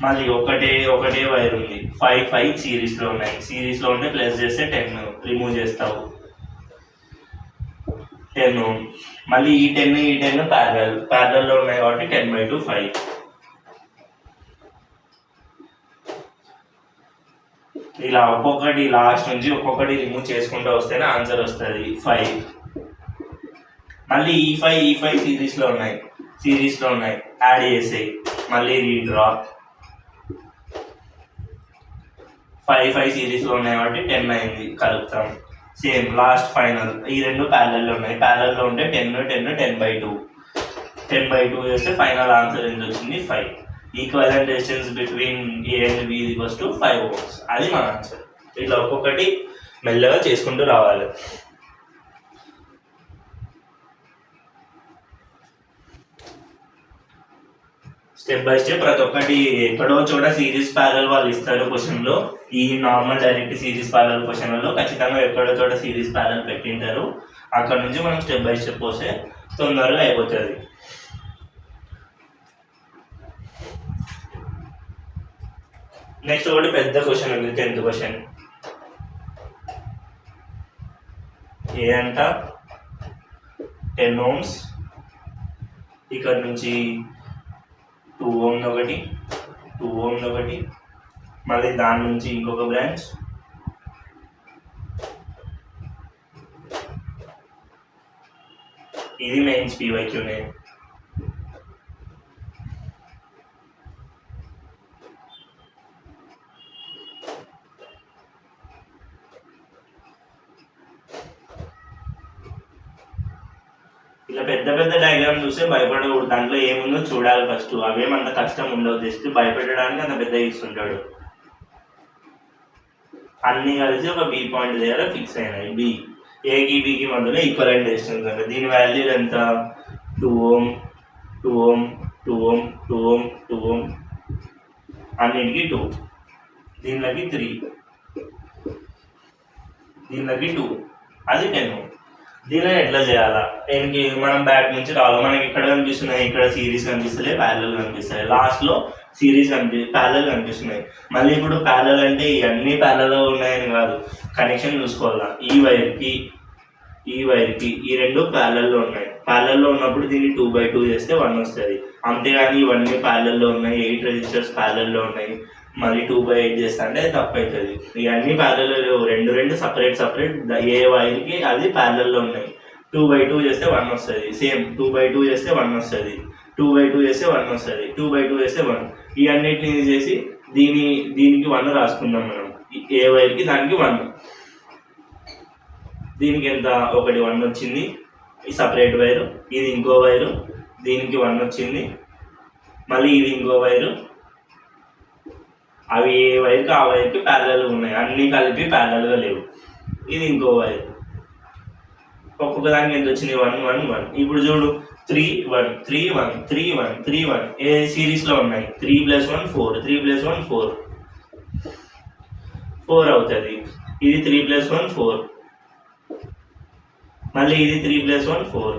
S1: మళ్ళీ ఒకటే వైర్ ఉంది. 5 సిరీస్లో ఉన్నాయి. సిరీస్లో ఉంటే ప్లస్ చేస్తే 10 రిమూవ్ చేస్తావు, 10 Ω. మళ్ళీ ఈ 10 ప్యారలల్లో ఉన్నాయి కాబట్టి 10/2 5. ఇలా ఒక్కొక్కటి లాస్ట్ నుంచి ఒక్కొక్కటి రిమూవ్ చేసుకుంటూ వస్తేనే ఆన్సర్ వస్తుంది 5. మళ్ళీ ఈ 5 సిరీస్లో ఉన్నాయి యాడ్ చేసేయి. మళ్ళీ రీడ్రా 5 సిరీస్లో ఉన్నాయి కాబట్టి 10 అయింది, కలుపుతాం. సేమ్ లాస్ట్ ఫైనల్ ఈ రెండు ప్యారలల్లో ఉన్నాయి. ప్యారలల్లో ఉంటే 10 10/2 10/2 చేస్తే ఫైనల్ ఆన్సర్ ఎంత వచ్చింది 5. Equivalent distance between A and B equals to 5 ohms. అది మన ఆన్సర్. ఇట్లా ఒక్కొక్కటి మెల్లగా చేసుకుంటూ రావాలి. స్టెప్ బై స్టెప్ ప్రతి ఒక్కటి ఎక్కడో చోట సిరీస్ ప్యారల్ వాళ్ళు ఇస్తారు క్వశ్చన్లో. ఈ నార్మల్ డైరెక్ట్ సిరీస్ ప్యారల్ క్వశ్చన్లలో ఖచ్చితంగా ఎక్కడో చోట సిరీస్ ప్యారల్ పెట్టింటారు. అక్కడ నుంచి మనం స్టెప్ బై స్టెప్ వస్తే తొందరగా అయిపోతుంది. నెక్స్ట్ ఒకటి పెద్ద క్వశ్చన్ ఉంది, 10th క్వశ్చన్. ఏ అంట 10 ohms, ఇక్కడ నుంచి 2 ohms ఒకటి, 2 ohms ఒకటి, మళ్ళీ దాని నుంచి ఇంకొక బ్రాంచ్, ఇది మెయిన్స్ పీవైక్యూనే. ఇలా పెద్ద పెద్ద డయాగ్రామ్ చూస్తే భయపడకూడదు. దాంట్లో ఏముందో చూడాలి ఫస్ట్. అవేమంత కష్టం ఉండవు, జస్ట్ భయపెట్టడానికి అంత పెద్ద ఇస్తుంటాడు. అన్ని కలిసి ఒక బి పాయింట్ దగ్గర ఫిక్స్ అయినాయి. బి ఏకి బికి మధ్యలో ఈక్వలెంట్ డిస్టెన్స్ అంటే దీని వాల్యూ ఎంత 2 ohm 2 ohm 2 ohm 2 ohm 2 ohm, అన్నిటికీ 2, దీనిలోకి 3, దీనిలోకి 2, అది 10 ohm. దీనిని ఎట్లా చేయాలా? దీనికి మనం బ్యాక్ నుంచి రావాలి. మనకి ఇక్కడ కనిపిస్తున్నాయి, ఇక్కడ సిరీస్ కనిపిస్తలే, ప్యారలల్ కనిపిస్తాయి. లాస్ట్లో సిరీస్ ప్యారలల్ కనిపిస్తున్నాయి. మళ్ళీ ఇప్పుడు ప్యారలల్ అంటే ఇవన్నీ ప్యారలల్ ఉన్నాయని కాదు, కనెక్షన్ చూసుకోవాలా. ఈ వైర్కి ఈ రెండు ప్యారలల్లో ఉన్నాయి. ప్యారలల్లో ఉన్నప్పుడు దీన్ని 2/2 చేస్తే 1 వస్తుంది. అంతేగాని ఇవన్నీ ప్యారలల్లో ఉన్నాయి, 8 రెసిస్టర్స్ ప్యారలల్లో ఉన్నాయి, మళ్ళీ 2/8 చేస్తా అంటే తప్పు అవుతుంది. ఇవన్నీ ప్యారలల్ రెండు సపరేట్ ఏ వైర్కి అది ప్యారలల్లో ఉన్నాయి. 2/2 చేస్తే 1 వస్తుంది. సేమ్ 2/2 చేస్తే 1 వస్తుంది, 2/2 చేస్తే 1 వస్తుంది, 2/2 చేస్తే 1. ఇవన్నిటిని చేసి దీనికి 1 రాసుకుందాం మనం. ఏ వైర్కి దానికి 1. దీనికి ఎంత? ఒకటి 1 వచ్చింది, ఈ సపరేట్ వైరు. ఇది ఇంకో వైరు, దీనికి 1 వచ్చింది. మళ్ళీ ఇది ఇంకో వైరు. అవి ఏ వైర్కి ఆ వైర్కి ప్యారలల్గా ఉన్నాయి, అన్నీ కలిపి ప్యారలల్గా లేవు. ఇది ఇంకో వైర్. ఒక్కొక్క దానికి ఎంత వచ్చింది? 1 1 1. ఇప్పుడు చూడు 3 1 3 1 3 1 3 1 ఏ సిరీస్లో ఉన్నాయి. 3 + 1 4, 3 + 1 4 4 అవుతుంది. ఇది 3 + 1 4, మళ్ళీ ఇది 3 + 1 4,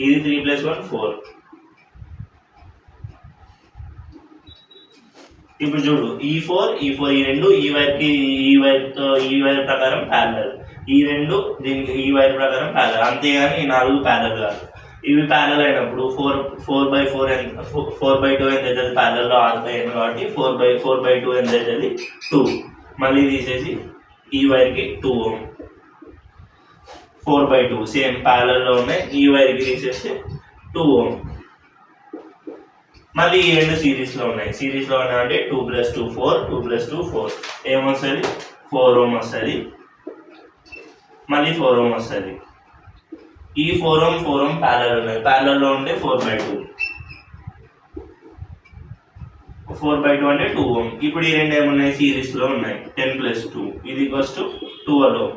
S1: ఇది 3 + 1 4. ఇప్పుడు చూడు ఈ 4 ఈ రెండు ఈ వైర్ ప్రకారం ప్యారలల్, ఈ రెండు దీనికి ఈ వైర్ ప్రకారం ప్యారలల్. అంతేగాని ఈ 4 ప్యారలల్ కాదు. ఇవి ప్యారలల్ అయినప్పుడు 4/2 ఎంత అవుతుంది? ప్యారలల్లో 6/n కాబట్టి 4/2 ఎంత అవుతుంది? 2. మళ్ళీ తీసేసి ఈ వైర్కి 2 ohm, 4/2 సేమ్ ప్యారలల్లో ఉన్నాయి. ఈ వైర్కి తీసేస్తే 2 ohm. మళ్ళీ ఈ రెండు సిరీస్లో ఉన్నాయి అంటే 2 + 2 4, 2 + 2 4 ఏమొస్తుంది? 4 ohm వస్తుంది. మళ్ళీ 4 ohm వస్తుంది. ఈ 4 ohm ప్యారలల్ ఉన్నాయి. ప్యారలల్లో ఉంటే 4/2 అంటే 2 ohm. ఇప్పుడు ఈ రెండు ఏమున్నాయి? సిరీస్లో ఉన్నాయి. 10 + 2 ఇది = 12 ohm.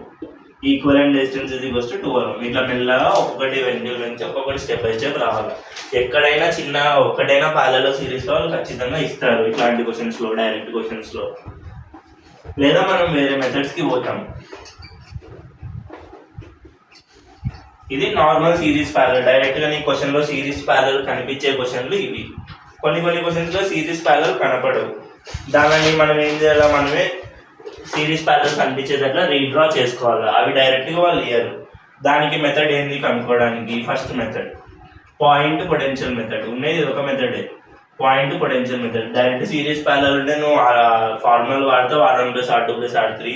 S1: ఈక్వలెంట్ డిస్టెన్స్ ఇది = 12 ohm. ఇట్లా మెల్లగా ఒక్కొక్కటి నుంచి ఒక్కొక్కటి స్టెప్ బై స్టెప్ రావాలి. ఎక్కడైనా చిన్న ఒక్కటైనా ప్యారలల్ సిరీస్లో వాళ్ళు ఖచ్చితంగా ఇస్తారు ఇట్లాంటి క్వశ్చన్స్లో, డైరెక్ట్ క్వశ్చన్స్లో. లేదా మనం వేరే మెథడ్స్కి పోతాం. ఇది నార్మల్ సిరీస్ ప్యారలల్. డైరెక్ట్గా నీ క్వశ్చన్లో సిరీస్ ప్యారలల్ కనిపించే క్వశ్చన్లు ఇవి. కొన్ని క్వశ్చన్స్లో సిరీస్ ప్యారలల్ కనపడవు. దానిని మనం ఏం చేయాలి? మనమే సిరీస్ ప్యారలల్ కనిపించేటట్లా రీడ్రా చేసుకోవాలి. అవి డైరెక్ట్గా వాళ్ళు ఇయ్యరు. దానికి మెథడ్ ఏంది కనుక్కోవడానికి? First method point potential method. ఉండేది ఒక మెథడే, point potential method. Direct series parallel ఉంటే నువ్వు ఫార్ములా వాడితే R1 + R2 + R3.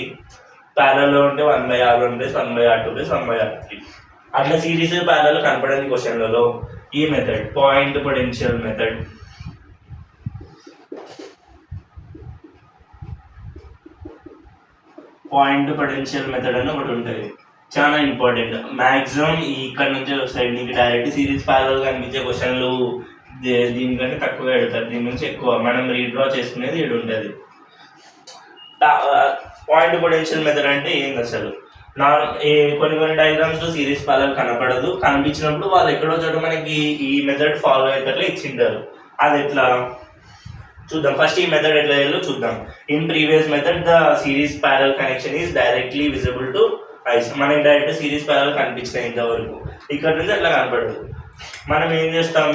S1: ప్యారలల్లో ఉంటే 1/R1 + 1/R2 + 1/R3. అట్లా సిరీస్ ప్యారలల్ కనపడని క్వశ్చన్లలో ఈ method point potential method. Point potential method అని ఒకటి ఉంటుంది. చాలా ఇంపార్టెంట్. మ్యాక్సిమం ఇక్కడ నుంచి వస్తాయి నీకు డైరెక్ట్ సిరీస్ ప్యారలల్ కనిపించే క్వశ్చన్లు దీనికంటే తక్కువ అడుగుతారు, దీని నుంచి ఎక్కువ మనం రీడ్రా చేసుకునేది ఇక్కడ ఉంటుంది. పాయింట్ పొటెన్షియల్ మెథడ్ అంటే ఏంది అసలు? కొన్ని డయాగ్రామ్స్ లో సిరీస్ ప్యారలల్ కనపడదు, కనిపించినప్పుడు వాళ్ళు ఎక్కడో చోట మనకి ఈ మెథడ్ ఫాలో అయ్యేటట్లు ఇచ్చింటారు. అది ఎట్లా చూద్దాం. ఫస్ట్ ఈ మెథడ్ ఎట్లా చేయాలో చూద్దాం. In previous method the series parallel connection is directly visible to ice. మనకి డైరెక్ట్ సిరీస్ ప్యారలల్ కనిపించినాయి ఇంతవరకు, ఇక్కడ నుంచి అట్లా కనపడదు. మనం ఏం చేస్తాం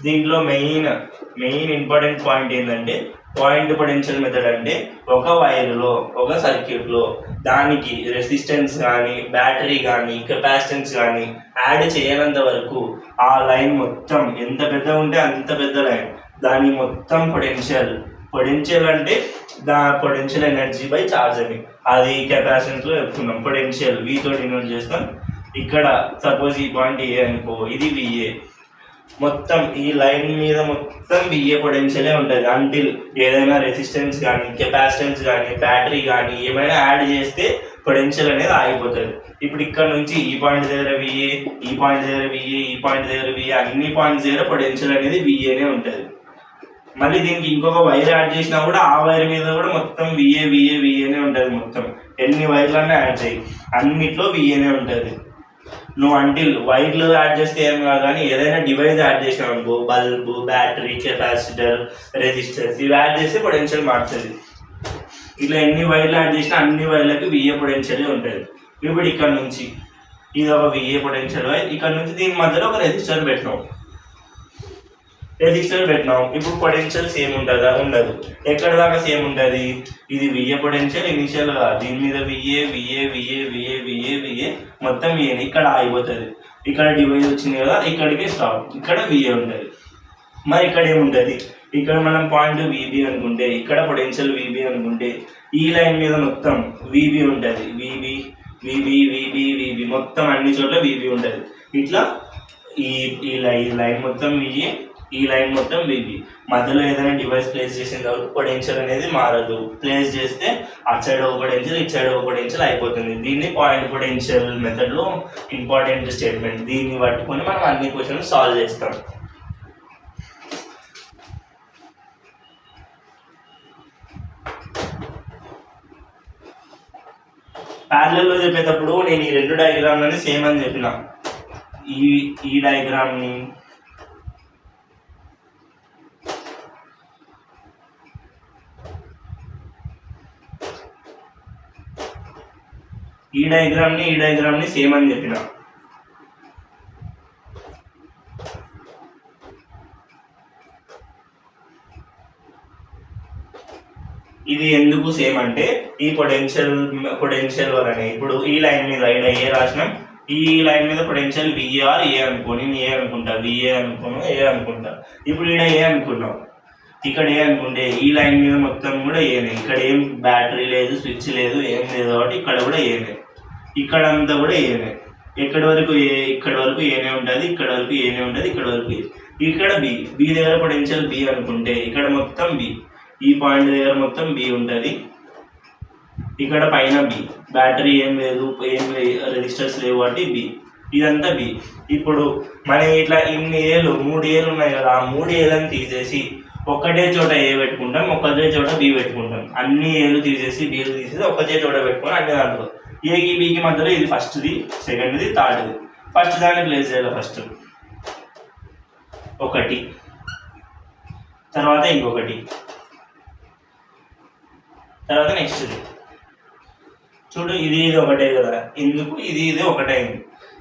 S1: దీంట్లో మెయిన్ ఇంపార్టెంట్ పాయింట్ ఏంటంటే పాయింట్ పొటెన్షియల్ మెథడ్ అంటే ఒక వైర్లో ఒక సర్క్యూట్లో దానికి రెసిస్టెన్స్ కానీ బ్యాటరీ కానీ కెపాసిటెన్స్ కానీ యాడ్ చేయనంత వరకు ఆ లైన్ మొత్తం ఎంత పెద్దగా ఉంటే అంత పెద్ద లైన్ దాని మొత్తం పొటెన్షియల్ అంటే పొటెన్షియల్ ఎనర్జీ బై ఛార్జ్ అని అది కెపాసిటెన్స్లో చెప్పుకున్నాం. పొటెన్షియల్ వీతో డినోట్ చేస్తాం. ఇక్కడ సపోజ్ ఈ పాయింట్ ఏ అనుకో, ఇది విఏ, మొత్తం ఈ లైన్ మీద మొత్తం విఏ పొటెన్షియలే ఉంటుంది అంటిల్ ఏదైనా రెసిస్టెన్స్ కానీ కెపాసిటెన్స్ కానీ బ్యాటరీ కానీ ఏమైనా యాడ్ చేస్తే పొటెన్షియల్ అనేది ఆగిపోతుంది. ఇప్పుడు ఇక్కడ నుంచి ఈ పాయింట్ దగ్గర విఏ, ఈ పాయింట్ దగ్గర విఏ, ఈ పాయింట్ దగ్గర విఏ, అన్ని పాయింట్స్ దగ్గర పొటెన్షియల్ అనేది విఏనే ఉంటుంది. మళ్ళీ దీనికి ఇంకొక వైర్ యాడ్ చేసినా కూడా ఆ వైర్ మీద కూడా మొత్తం విఏనే ఉంటుంది. మొత్తం ఎన్ని వైర్లన్నా యాడ్ చేయి, అన్నిట్లో విఏనే ఉంటుంది. నువ్వు అంటిల్ వైర్లు యాడ్ చేస్తే ఏం కాదు, కానీ ఏదైనా డివైస్ యాడ్ చేసినావు అనుకో, బల్బు, బ్యాటరీ, కెపాసిటర్, రెసిస్టర్స్ ఇవి యాడ్ చేస్తే పొటెన్షియల్ మారుతుంది. ఇట్లా ఎన్ని వైర్లు యాడ్ చేసినా అన్ని వైర్లకి విఏ పొటెన్షియల్ ఉంటుంది. ఇప్పుడు ఇక్కడ నుంచి ఇది ఒక విఏ పొటెన్షియల్ వైర్, ఇక్కడ నుంచి దీని మధ్యలో ఒక రెసిస్టర్ పెట్టినావు. ఇప్పుడు పొటెన్షియల్ సేమ్ ఉంటుందా? ఉండదు. ఎక్కడ దాకా సేమ్ ఉంటుంది? ఇది విఏ పొటెన్షియల్ ఇనిషియల్గా దీని మీద విఏ మొత్తం విఏ ఇక్కడ ఆగిపోతుంది. ఇక్కడ డివైస్ వచ్చింది కదా, ఇక్కడికి స్టాప్, ఇక్కడ విఏ ఉంటుంది. మరి ఇక్కడ ఏముంటుంది? ఇక్కడ మనం పాయింట్ విబి అనుకుంటే, ఇక్కడ పొటెన్షియల్ విబి అనుకుంటే, ఈ లైన్ మీద మొత్తం విబి ఉంటుంది. విబి మొత్తం అన్ని చోట్ల విబి ఉంటుంది. ఇట్లా ఈ లైన్ మొత్తం విఏ, ఈ లైన్ మొత్తం విబి. మధ్యలో ఏదైనా డివైస్ ప్లేస్ చేసిన తర్వాత పొటెన్షియల్ అనేది మారదు. ప్లేస్ చేస్తే అటు సైడ్ ఒక పొటెన్షియల్, ఇటు సైడ్ ఒక పొటెన్షియల్ అయిపోతుంది. దీన్ని పాయింట్ పొటెన్షియల్ మెథడ్లో ఇంపార్టెంట్ స్టేట్మెంట్. దీన్ని పట్టుకొని మనం అన్ని క్వశ్చన్స్ సాల్వ్ చేస్తాం. ప్యారలల్లో చెప్పేటప్పుడు నేను ఈ రెండు డయాగ్రామ్లని సేమ్ అని చెప్పిన. ఈ డయాగ్రామ్ని ఈ డయాగ్రామ్ని సేమ్ అని చెప్పిన. ఇది ఎందుకు సేమ్ అంటే ఈ పొటెన్షియల్ వలనే ఇప్పుడు ఈ లైన్ మీద ఏ రాసినాం, ఈ లైన్ మీద పొటెన్షియల్ విఆర్ ఏ అనుకో, నేను ఏ అనుకుంటా, విఏ అనుకోను, ఏ అనుకుంటా. ఇప్పుడు ఈడ ఏ అనుకున్నాం, ఇక్కడ ఏ అనుకుంటే ఈ లైన్ మీద మొత్తం కూడా ఏనే. ఇక్కడ ఏం బ్యాటరీ లేదు, స్విచ్ లేదు, ఏం లేదు కాబట్టి ఇక్కడ కూడా ఏనే, ఇక్కడ అంతా కూడా ఏనే. ఎక్కడి వరకు ఇక్కడ వరకు ఏనే ఉంటుంది, ఇక్కడ వరకు ఏనే ఉంటుంది, ఇక్కడ వరకు ఇక్కడ బి దగ్గర పొటెన్షియల్ బి అనుకుంటే ఇక్కడ మొత్తం బి, ఈ పాయింట్ దగ్గర మొత్తం బి ఉంటుంది. ఇక్కడ పైన బి, బ్యాటరీ ఏం లేదు, రెసిస్టర్స్ లేవు కాబట్టి బి, ఇదంతా బి. ఇప్పుడు మనం ఇట్లా ఇన్ని ఏళ్ళు 3 ఏళ్ళు ఉన్నాయి కదా, ఆ 3 ఏళ్ళని తీసేసి ఒక్కటే చోట ఏ పెట్టుకుంటాం, ఒక్కటే చోట బి పెట్టుకుంటాం. అన్ని ఏళ్ళు తీసేసి బీలు తీసేసి ఒక్కటే చోట పెట్టుకొని అన్ని దాంట్లో ఏకి బికి మధ్యలో ఇది ఫస్ట్ది, సెకండ్ది, థర్డ్ది. ఫస్ట్ దాన్ని ప్లేస్ చేయాలి. ఫస్ట్ ఒకటి, తర్వాత ఇంకొకటి, తర్వాత నెక్స్ట్ది. చూడు ఇది ఒకటే కదా, ఎందుకు ఇది ఒకటే అయింది.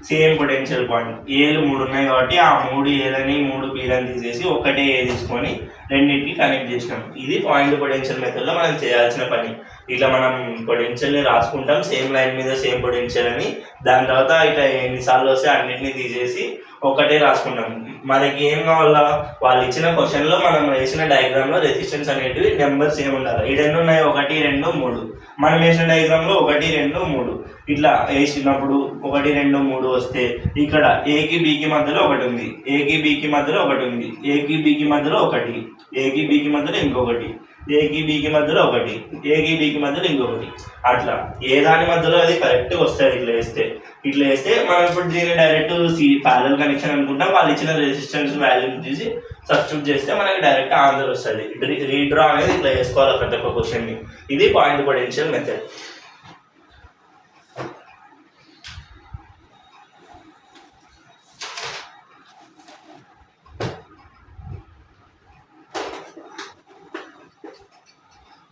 S1: Same potential point. ఏలు 3 ఉన్నాయి కాబట్టి ఆ 3 ఏలని 3 బీలని తీసేసి ఒకటే ఏ తీసుకొని రెండింటికి కనెక్ట్ చేసినాం. ఇది పాయింట్ పొటెన్షియల్ మెథడ్లో మనం చేయాల్సిన పని. ఇట్లా మనం పొటెన్షియల్ని రాసుకుంటాం, సేమ్ లైన్ మీద సేమ్ పొటెన్షియల్ అని. దాని తర్వాత ఇట్లా ఎన్నిసార్లు వస్తే అన్నింటినీ తీసేసి ఒకటే రాసుకుంటాం. మనకి ఏం కావాలా, వాళ్ళు ఇచ్చిన క్వశ్చన్లో మనం వేసిన డయాగ్రామ్లో రెసిస్టెన్స్ అనేటివి నెంబర్స్ ఏమి ఉండాలి. ఈ 2 ఉన్నాయి, 1, 2, 3. మనం వేసిన డయాగ్రామ్లో 1, 2, 3 ఇట్లా వేసినప్పుడు 1, 2, 3 వస్తే ఇక్కడ ఏకి బికి మధ్యలో ఒకటి ఉంది, ఏకి బికి మధ్యలో ఒకటి ఉంది, ఏకి బికి మధ్యలో ఒకటి, ఏకి బికి మధ్యలో ఇంకొకటి, ఏకి బికి మధ్యలో ఒకటి, ఏకి బికి మధ్యలో ఇంకొకటి, అట్లా ఏ దాని మధ్యలో అది కరెక్ట్గా వస్తుంది. ఇట్లా వేస్తే మనం ఇప్పుడు దీన్ని డైరెక్ట్ ప్యారల్ కనెక్షన్ అనుకుంటాం. వాళ్ళు ఇచ్చిన రెసిస్టెన్స్ వాల్యూని తీసి సబ్స్టిట్యూట్ చేస్తే మనకి డైరెక్ట్ ఆన్సర్ వస్తుంది. రీడ్రా అనేది ఇట్లా వేసుకోవాలి ప్రతి ఒక్క క్వశ్చన్ని. ఇది పాయింట్ పొటెన్షియల్ మెథడ్.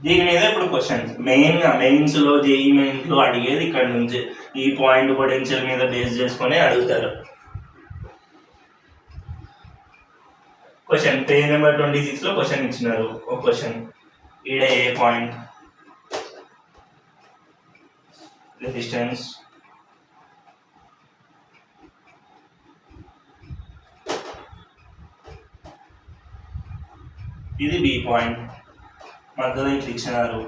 S1: దీని మీద ఇప్పుడు క్వశ్చన్స్ మెయిన్స్లో జేఈ మెయిన్స్లో అడిగేది ఇక్కడ నుంచి ఈ పాయింట్ పొటెన్షియల్ మీద బేస్ చేసుకొని అడుగుతారు. క్వశ్చన్ పేజ్ నెంబర్ 26లో క్వశ్చన్ ఇచ్చినారు. ఒక క్వశ్చన్ ఈడ ఏ పాయింట్ రెసిస్టెన్స్ ఇది బి పాయింట్ మధ్యలో ఇట్లా ఇచ్చినారు.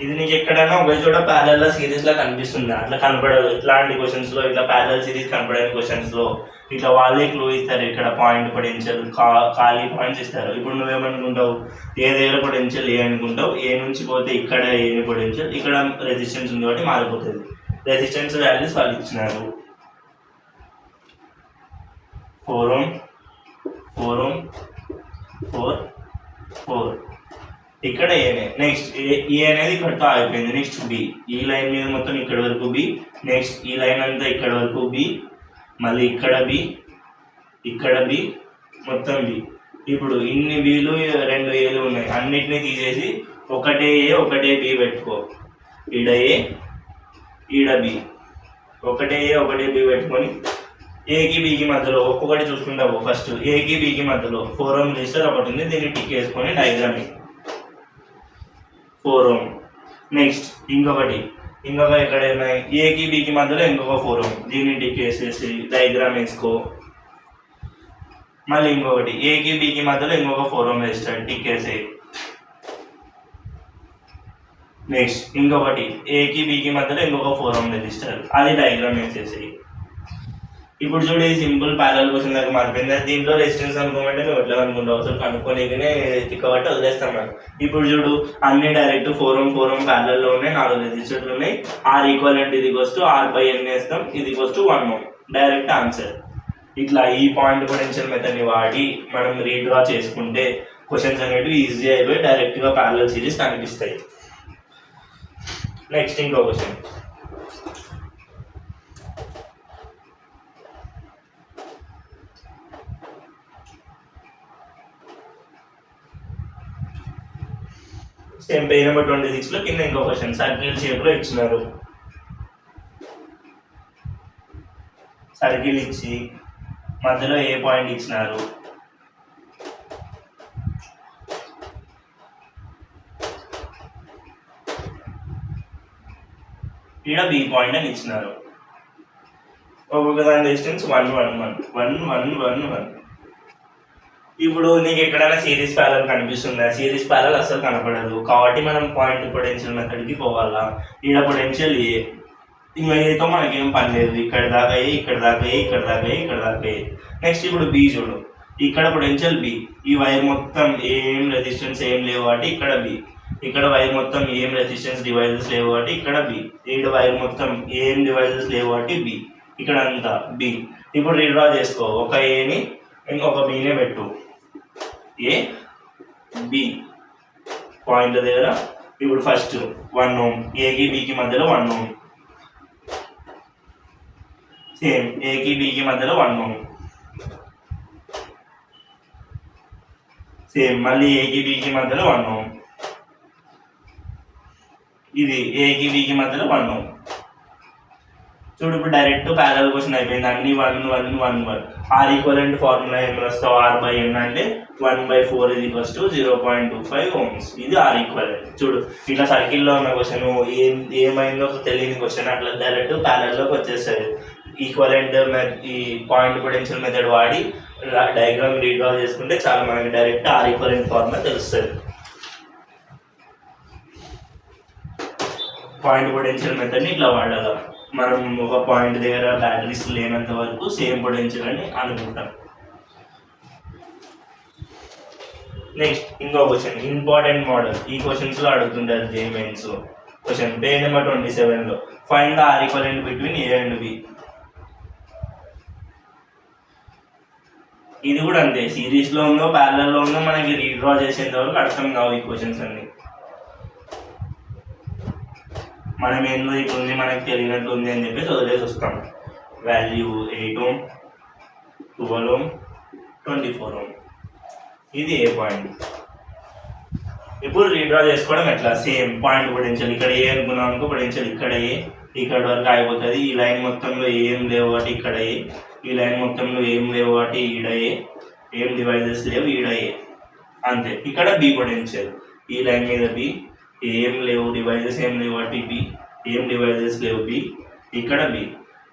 S1: ఇది నీకు ఎక్కడైనా ఒక చోట ప్యారల్ సిరీస్ లా కనిపిస్తుంది, అట్లా కనపడదు. ఇట్లాంటి క్వశ్చన్స్ లో ఇట్లా ప్యారల్ సిరీస్ కనపడని క్వశ్చన్స్ లో ఇట్లా వాళ్ళే క్లూ ఇస్తారు. ఇక్కడ పాయింట్ పొటెన్షియల్ ఖాళీ పాయింట్స్ ఇస్తారు. ఇప్పుడు నువ్వేమనుకుంటావు, ఏ దగ్గర పొటెన్షియల్ ఏ అనుకుంటావు, ఏ నుంచి పోతే ఇక్కడ ఏ పొటెన్షియల్, ఇక్కడ రెసిస్టెన్స్ ఉంది కాబట్టి మారిపోతుంది. రెసిస్టెన్స్ వాల్యూస్ వాళ్ళు ఇచ్చినారు. 4 ohm 4 ohm 4 4 ఇక్కడ ఏనే. నెక్స్ట్ ఏ అనేది ఇక్కడితో ఆగిపోయింది. నెక్స్ట్ బి, ఈ లైన్ మీద మొత్తం ఇక్కడ వరకు బి, నెక్స్ట్ ఈ లైన్ అంతా ఇక్కడ వరకు బి, మళ్ళీ ఇక్కడ బి, ఇక్కడ బి, మొత్తం బి. ఇప్పుడు ఇన్ని బిలు 2 ఏలు ఉన్నాయి, అన్నిటినీ తీసేసి ఒకటే ఏ ఒకటే బి పెట్టుకో. ఈడ ఏ ఈడ బి, ఒకటే ఏ ఒకటే బి పెట్టుకొని ఏకి బికి మధ్యలో ఒక్కొక్కటి చూసుకుంటావు. ఫస్ట్ ఏకి బికి మధ్యలో 4 ohm రెసిస్టర్ ఒకటి ఉంది, దీన్ని టిక్ వేసుకొని డయాగ్రామ్ 4 ohm. నెక్స్ట్ ఇంకొక ఎక్కడ ఉన్నాయి, ఏకి బికి మధ్యలో ఇంకొక 4 ohm, దీన్ని టిక్ వేసేసి డయాగ్రామ్ వేసుకో. మళ్ళీ ఇంకొకటి ఏకి బికి మధ్యలో ఇంకొక 4 ohm రెసిస్టర్ టిక్ వేసే. నెక్స్ట్ ఇంకొకటి ఏకి బికి మధ్యలో ఇంకొక 4 ohm రెసిస్టర్, అది డయాగ్రామ్ వేసేసి. ఇప్పుడు చూడు, ఈ సింపుల్ ప్యారల్ క్వశ్చన్ దాకా మారిపోయింది. దీంట్లో రెసిస్టెన్స్ అనుకోమంటే నువ్వు ఎట్లా అనుకుంటావు, అసలు కనుక్కోలేకనే తిక్కబట్టి వదిలేస్తాం మనం. ఇప్పుడు చూడు, అన్ని డైరెక్ట్ 4 ohm ప్యారల్లో ఉన్నాయి, 4 రెసిస్టర్లు ఉన్నాయి. R ఈక్వలెంట్ ఇది వస్తూ R/N వేస్తాం, ఇది వస్తూ 1 ohm, డైరెక్ట్ ఆన్సర్. ఇట్లా ఈ పాయింట్ పొటెన్షియల్ మెథడ్ని వాడి మనం రీడ్రా చేసుకుంటే క్వశ్చన్స్ అనేవి ఈజీ అయిపోయి డైరెక్ట్గా ప్యారల్ సిరీస్ కనిపిస్తాయి. నెక్స్ట్ ఇంకో క్వశ్చన్, సేమ్ పేజ్ నెంబర్ 26లో కింద ఇంకో క్వశ్చన్ సర్కిల్ షేప్లో ఇచ్చినారు. సర్కిల్ ఇచ్చి మధ్యలో ఏ పాయింట్ ఇచ్చినారు, ఇక్కడ బి పాయింట్ అని ఇచ్చినారు. ఒక్కొక్క దాని డిస్టెన్స్ 1 1 1 1 1 1 1. ఇప్పుడు నీకు ఎక్కడైనా సిరీస్ ప్యారల్ కనిపిస్తుందా? సిరీస్ ప్యారల్ అసలు కనపడదు, కాబట్టి మనం పాయింట్ పొటెన్షియల్ మెథడ్కి పోవాలా. ఈడ పొటెన్షియల్ ఏ, ఇంకా ఏతో మనకేం పని లేదు. ఇక్కడ దాకా ఏ, ఇక్కడ దాకా ఏ, ఇక్కడ దాకా ఏ, ఇక్కడ దాకా ఏ. నెక్స్ట్ ఇప్పుడు బి చూడు, ఇక్కడ పొటెన్షియల్ బి, ఈ వైర్ మొత్తం ఏం రెసిస్టెన్స్ ఏం లేవు కాబట్టి ఇక్కడ బి, ఇక్కడ వైర్ మొత్తం ఏం రెసిస్టెన్స్ డివైజెస్ లేవు కాబట్టి ఇక్కడ బి, ఈడ వైర్ మొత్తం ఏం డివైజెస్ లేవు కాబట్టి బి, ఇక్కడ అంతా బి. ఇప్పుడు రీడ్రా చేసుకో, ఒక ఏని ఇంకొక బినే పెట్టు, ఏ బి పాయింట్ దగ్గర. ఇప్పుడు ఫస్ట్ 1 ohm, ఏకి బికి మధ్యలో 1 ohm, సేమ్ ఏకి బికి మధ్యలో 1 ohm, సేమ్ మళ్ళీ ఏకి బికి మధ్యలో 1 ohm, ఇది ఏకి బికి మధ్యలో 1 ohm. చూడు, ఇప్పుడు డైరెక్ట్ ప్యారల్ క్వశ్చన్ అయిపోయింది. అన్ని 1 1 1 1. R ఈక్వలెంట్ ఫార్ములా ఏం రాస్తావు, R/N అంటే 1/4 0.25 ohms. ఇది R ఈక్వలెంట్. చూడు, ఇట్లా సర్కిల్లో ఉన్న క్వశ్చన్ ఏమైందో తెలియని క్వశ్చన్ అట్లా డైరెక్ట్ ప్యారల్లోకి వచ్చేస్తుంది. ఈక్వలెంట్ ఈ పాయింట్ పొటెన్షియల్ మెథడ్ వాడి డయాగ్రామ్ రీడ్రా చేసుకుంటే చాలా మనకి డైరెక్ట్ R ఈక్వలెంట్ ఫార్ములా తెలుస్తుంది. పాయింట్ పొటెన్షియల్ మెథడ్ని ఇట్లా వాడాలి. మనం ఒక పాయింట్ దగ్గర బ్యాటరీస్ లేనంత వరకు సేమ్ పొటెన్షియల్ అని అనుకుంటాం. నెక్స్ట్ ఇంకో క్వశ్చన్, ఇంపార్టెంట్ మోడల్. ఈ క్వశ్చన్స్లో అడుగుతుంటారు జే మెయిన్స్లో. క్వశ్చన్ పేజ్ నెంబర్ 27లో find the R equivalent between A and B. ఇది కూడా అంతే, సిరీస్లో ఉందో ప్యారలల్లో ఉందో మనకి రీడ్రా చేసేంత వరకు అర్థం కావు ఈ క్వశ్చన్స్ అన్ని. మనం ఏందో ఇప్పుడు ఉంది మనకి తెలియనట్లు ఉంది అని చెప్పేసి వదిలేసి వస్తాం. Value 8 ohm, 12 ohm, 24 ohm. ఇది ఏ పాయింట్. ఇప్పుడు రీడ్రా చేసుకోవడం ఎట్లా, సేమ్ పాయింట్ పొటెన్షియల్ ఇక్కడ ఏ అనుకున్నాం అనుకో, పొటెన్షియల్ ఇక్కడ ఏ, ఇక్కడ వరకు అయిపోతుంది. ఈ లైన్ మొత్తంలో ఏం లేవు కాబట్టి ఇక్కడ ఏ, ఈ లైన్ మొత్తంలో ఏం లేవు కాబట్టి ఈడ ఏ, ఏం డివైజెస్ లేవు ఈడ ఏ, అంతే. ఇక్కడ బి పొటెన్షియల్, ఈ లైన్ మీద బి, ఏం లేవు డివైజెస్ ఏం లేవు కాబట్టి బి, ఏం డివైజెస్ లేవు బి, ఇక్కడ బి.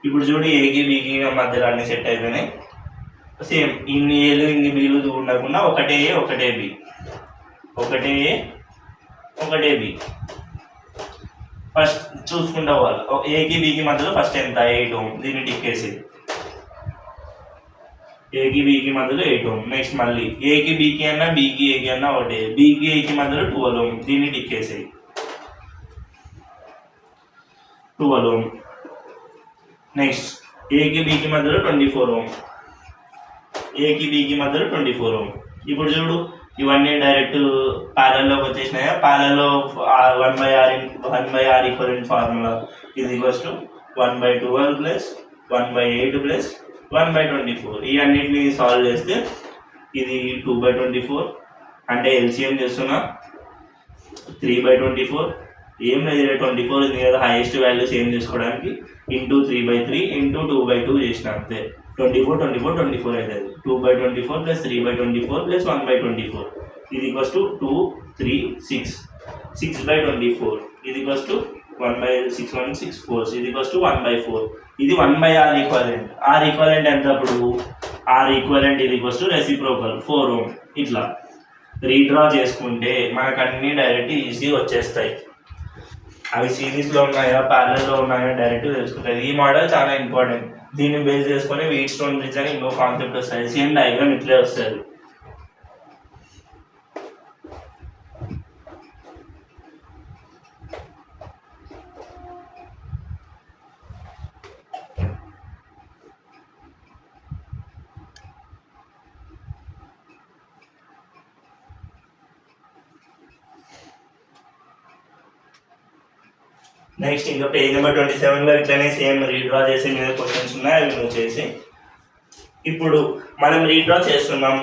S1: ఇప్పుడు చూడు ఏకి బికి మధ్యలో అన్ని సెట్ అయిపోయినాయి. సేమ్ ఇన్ని ఏలు ఇన్ని బీలు ఉండకుండా ఒకటే ఏ ఒకటే బి, ఒకటే ఏ ఒకటే బి. ఫస్ట్ చూసుకుంటా వాళ్ళు ఏకి బికి మధ్యలో ఫస్ట్ ఎంత 8 ohm, దీన్ని టిక్కేసి ఏకి బికి మధ్యలో 8 ohm. నెక్స్ట్ మళ్ళీ ఏకి బికి అన్నా బికి ఏకి అన్నా ఒకటే, బికి ఏకి మధ్యలో 12 ohm, దీన్ని టిక్కేసి 12 ohm. నెక్స్ట్ ఏకి బికి మధ్యలో 24 ohm, ఏకి బికి మధ్యలో 24 ohm. ఇప్పుడు చూడు ఇవన్నీ డైరెక్ట్ ప్యారల్లోకి వచ్చేసినాయా. ప్యారల్లో 1/r ఈక్వలెంట్ ఫార్ములా ఇది ఈక్వల్స్ టు 1/12 ప్లస్ 1/8 ప్లస్ 1/24. ఈ అన్నిటిని సాల్వ్ చేస్తే ఇది 2/24 అంటే ఎల్సిఎం చేస్తున్నా 3/24. ఏం లేదు 24 ఉంది కదా, హైయెస్ట్ వాల్యూస్ ఏం చేసుకోవడానికి ఇంటూ 3/3 ఇంటూ 2/2 చేసిన అంతే. 24 24 24 అవుతుంది. 2/24 ప్లస్ 3/24 ప్లస్ 1/24 ఇది ఈక్వల్స్ టు 2 3 6 6/24 ఇది ఈక్వల్స్ టు 1/6 1 6 4 ఇది ఈక్వల్స్ టు 1/4. ఇది 1/r ఈక్వలెంట్. ఆర్ ఈక్వలెంట్ ఎంత అప్పుడు, ఆర్ ఈక్వలెంట్ ఇది ఈక్వల్స్ టు రెసిప్రోకల్ 4 ohm. ఇట్లా రీడ్రా చేసుకుంటే మనకు అన్నీ డైరెక్ట్ ఈజీ వచ్చేస్తాయి. అవి సిరీస్లో ఉన్నాయా ప్యారలల్లో ఉన్నాయా డైరెక్ట్ తెలుసుకుంటాయి. ఈ మోడల్ చాలా ఇంపార్టెంట్. దీన్ని బేస్ చేసుకొని వీట్ స్టోన్ బ్రిడ్జ్ అని ఇంకో కాన్సెప్ట్ వస్తుంది. సేమ్ డయాగ్రామ్ ఇట్లే వస్తుంది. నెక్స్ట్ ఇంకా పేజ్ నెంబర్ 27లో ఇట్లనే సేమ్ రీడ్రా చేసి మీద క్వశ్చన్స్ ఉన్నాయి, అవి నువ్వు చేసి. ఇప్పుడు మనం రీడ్రా చేస్తున్నాం.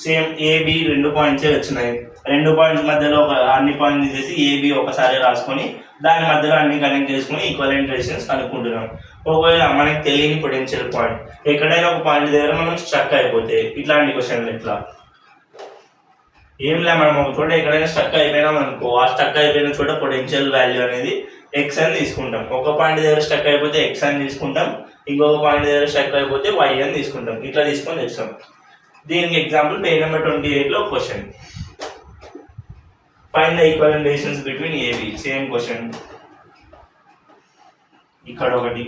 S1: సేమ్ ఏబి 2 పాయింట్సే వచ్చినాయి. 2 పాయింట్స్ మధ్యలో అన్ని పాయింట్స్ తీసేసి ఏబి ఒకసారి రాసుకొని దాని మధ్యలో అన్ని కనెక్ట్ చేసుకొని ఈక్వలెంట్ రెసిస్టెన్స్ కనుక్కుంటున్నాం. ఒకవేళ మనకి తెలియని పొటెన్షియల్ పాయింట్ ఎక్కడైనా ఒక పాయింట్ దగ్గర మనం స్ట్రక్ అయిపోతే ఇట్లాంటి క్వశ్చన్లు ఎట్లా, ఏం లే మనం ఒక చోట ఎక్కడైనా స్ట్రక్ అయిపోయినాం అనుకో, ఆ స్ట్రక్ అయిపోయిన చోట పొటెన్షియల్ వాల్యూ అనేది ఎక్స్ అని తీసుకుంటాం. ఒక పాయింట్ దగ్గర స్ట్రక్ అయిపోతే ఎక్స్ అని తీసుకుంటాం, ఇంకొక పాయింట్ దగ్గర స్ట్రక్ అయిపోతే వై అని తీసుకుంటాం. ఇట్లా తీసుకొని తెస్తాం. దీనికి ఎగ్జాంపుల్ పేజ్ నెంబర్ 28లో question, find the equivalent relations between AB. Same question, ఇక్కడ ఒకటి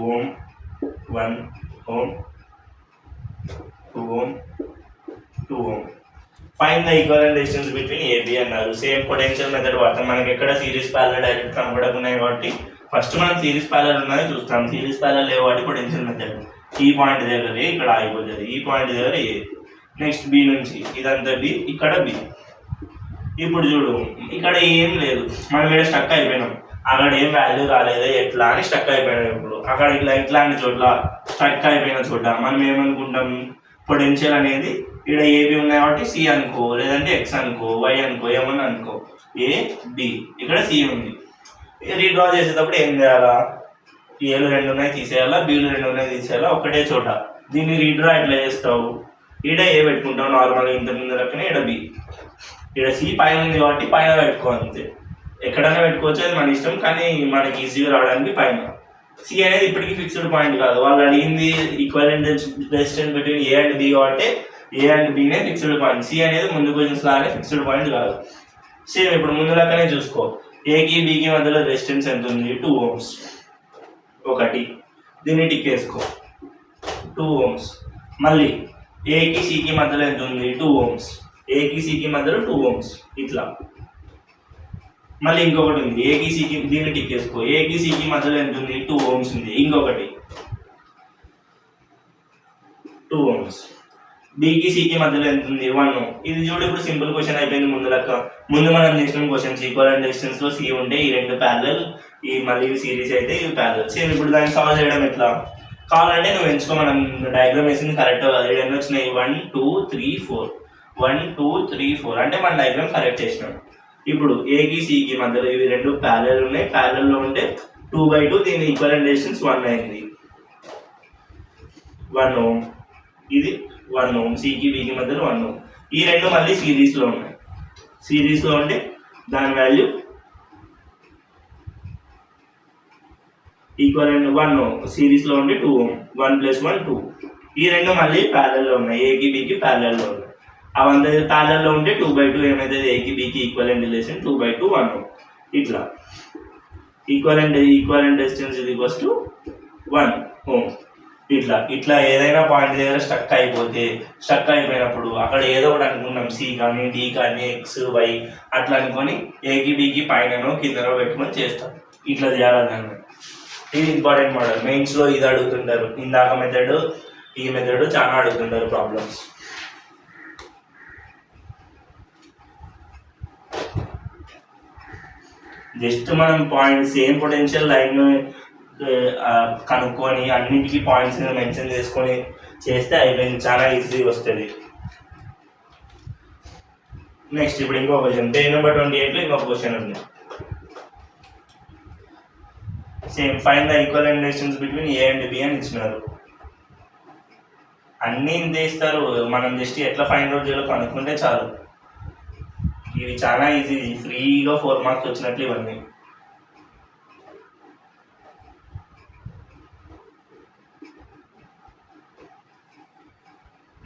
S1: ohm 1 ohm 2 ohm 2 ohm. Find the equivalent distance between AB అన్నారు. సేమ్ పొటెన్షియల్ మెథడ్ వాడతాం. మనకి ఎక్కడ సిరీస్ ప్యారలల్ డైరెక్ట్ కనబడకున్నాయి కాబట్టి ఫస్ట్ మనం సిరీస్ ప్యారలల్ ఉన్నది చూస్తాం. సిరీస్ ప్యారలల్ లేవు కాబట్టి పొటెన్షియల్ మెథడ్. ఈ పాయింట్ దగ్గర ఇక్కడ ఆగిపోతుంది, ఈ పాయింట్ దగ్గర ఏ. నెక్స్ట్ బి నుంచి ఇదంతా బి, ఇక్కడ బి. ఇప్పుడు చూడు ఇక్కడ ఏం లేదు, మనం ఇక్కడ స్టక్ అయిపోయినాం. అక్కడ ఏం వాల్యూ రాలేదు ఎట్లా అని స్టక్ అయిపోయినాం. ఇప్పుడు అక్కడ ఇట్లాంటి చోట్ల స్టక్ అయిపోయిన చోట మనం ఏమనుకుంటాం, పొటెన్షియల్ అనేది ఇక్కడ ఏబి ఉన్నాయి కాబట్టి సి అనుకో, లేదంటే ఎక్స్ అనుకో, వై అనుకో, ఏమన్నా అనుకో, ఏ బి, ఇక్కడ సి ఉంది. రీడ్రా చేసేటప్పుడు ఏం చేయాలా, ఏలు 2 ఉన్నాయి తీసేయాలా, బీలు 2 ఉన్నాయి తీసేయాలా ఒకటే చోట. దీన్ని రీడ్రా ఎట్లా చేస్తావు, ఈడ ఏ పెట్టుకుంటావు నార్మల్గా ఇంత ముందు లెక్కనే, ఈడ బి. ఇక్కడ సి పైన ఉంది కాబట్టి పైన పెట్టుకో అంతే. ఎక్కడైనా పెట్టుకోవచ్చు, అది మన ఇష్టం, కానీ మనకి ఈజీగా రావడానికి పైన. సి అనేది ఇప్పటికీ ఫిక్స్డ్ పాయింట్ కాదు, వాళ్ళు అడిగింది equivalent resistance between A and B కాబట్టి ఏ అండ్ బినే ఫిక్స్డ్ పాయింట్. సి అనేది ముందు క్వశ్చన్స్ లాగానే ఫిక్స్డ్ పాయింట్ కాదు. సేమ్ ఇప్పుడు ముందు లెక్కనే చూసుకో, ఏకి బికి మధ్యలో రెసిస్టెన్స్ ఎంత ఉంది 2 ohms ఒకటి, దీన్ని టిక్ వేసుకో 2 ohms. మళ్ళీ ఏకి సికి మధ్యలో ఎంత ఉంది 2 ohms, ఏకి సికి మధ్యలో 2 ohms ఇట్లా. మళ్ళీ ఇంకొకటి ఉంది ఏకి సికి, దీన్ని టిక్ వేసుకో, ఏకి సికి మధ్యలో ఎంత ఉంది 2 ohms ఉంది, ఇంకొకటి 2 ohms. బీకి సికి మధ్యలో ఎంత ఉంది 1 ohm. ఇది చూడు ఇప్పుడు సింపుల్ క్వశ్చన్ అయిపోయింది ముందు లెక్క. ముందు మనం చేసిన క్వశ్చన్స్ ఈక్వలెంట్ డిస్టెన్స్ లో సి ఉంటే ఈ రెండు ప్యారలల్, ఈ మళ్ళీ సిరీస్ అయితే ఇవి ప్యారలల్. సేమ్ ఇప్పుడు దాన్ని సాల్వ్ చేయడం ఎట్లా కావాలంటే నువ్వు ఎంచుకో, మనం డయాగ్రామ్ వేసింది కరెక్ట్ కాదు, ఎన్ని వచ్చినాయి 1 2 3 4 1 2 3 4 అంటే మన డయాగ్రామ్ కరెక్ట్ చేసినాం. ఇప్పుడు ఏకి సికి మధ్యలో ఇవి రెండు ప్యారలల్ ఉన్నాయి, ప్యారలల్ లో ఉంటే 2/2, దీని ఈక్వలెంట్ డిస్టెన్స్ 1 అయింది 1 ohm. ఇది 1 ohm, సికి బికి మధ్యలో 1 ohm. ఈ రెండు మళ్ళీ సిరీస్ లో ఉన్నాయి, సిరీస్ లో ఉంటే దాని వాల్యూ ఈక్వలెంట్ 1 ohm, సిరీస్ లో ఉంటే 2 ohm, 1 + 1 2. ఈ రెండు మళ్ళీ ప్యారలల్ లో ఉన్నాయి, ఏకి బికి ప్యారలల్ లో ఉన్నాయి. అవంతా ప్యారలల్ లో ఉంటే 2/2 ఏమైతే ఏకి బికి ఈక్వలెంట్ రిలేషన్ 2/2 1 ohm. ఇట్లా ఈక్వలెంట్ డిస్టెన్స్ ఇది ఈక్వల్స్ టు 1 ohm. ఇట్లా ఏదైనా పాయింట్ దగ్గర స్టక్ అయిపోయినప్పుడు అక్కడ ఏదో ఒకటి అనుకున్నాం, సి కానీ డి కానీ ఎక్స్ వై అట్లా అనుకొని ఏకి బికి పైననో కిందనో పెట్టుకొని చేస్తాం. ఇట్లా చేయాలన్నమాట. ఇది ఇంపార్టెంట్ మోడల్, మెయిన్స్ లో ఇది అడుగుతుంటారు. ఇందాక మెథడ్ ఈ మెథడ్ చాలా అడుగుతుంటారు ప్రాబ్లమ్స్. జస్ట్ మనం పాయింట్ సేమ్ పొటెన్షియల్ లైన్ కనుక్కొని అన్నింటికి పాయింట్స్ మెన్షన్ చేసుకొని చేస్తే అయిపోయింది, చాలా ఈజీ వస్తుంది. నెక్స్ట్ ఇప్పుడు ఇంకో క్వశ్చన్, పేజ్ నెంబర్ 28 లో ఇంకొక క్వశ్చన్ ఉంది. Same find the equivalent distance between A and B అని ఇచ్చినారు. అన్నీ ఇంతే ఇస్తారు, మనం జస్ట్ ఎట్లా ఫైండ్ అవుట్ చేయాలో కనుక్కుంటే చాలు. ఇవి చాలా ఈజీ, ఫ్రీగా 4 మార్క్స్ వచ్చినట్లు ఇవన్నీ.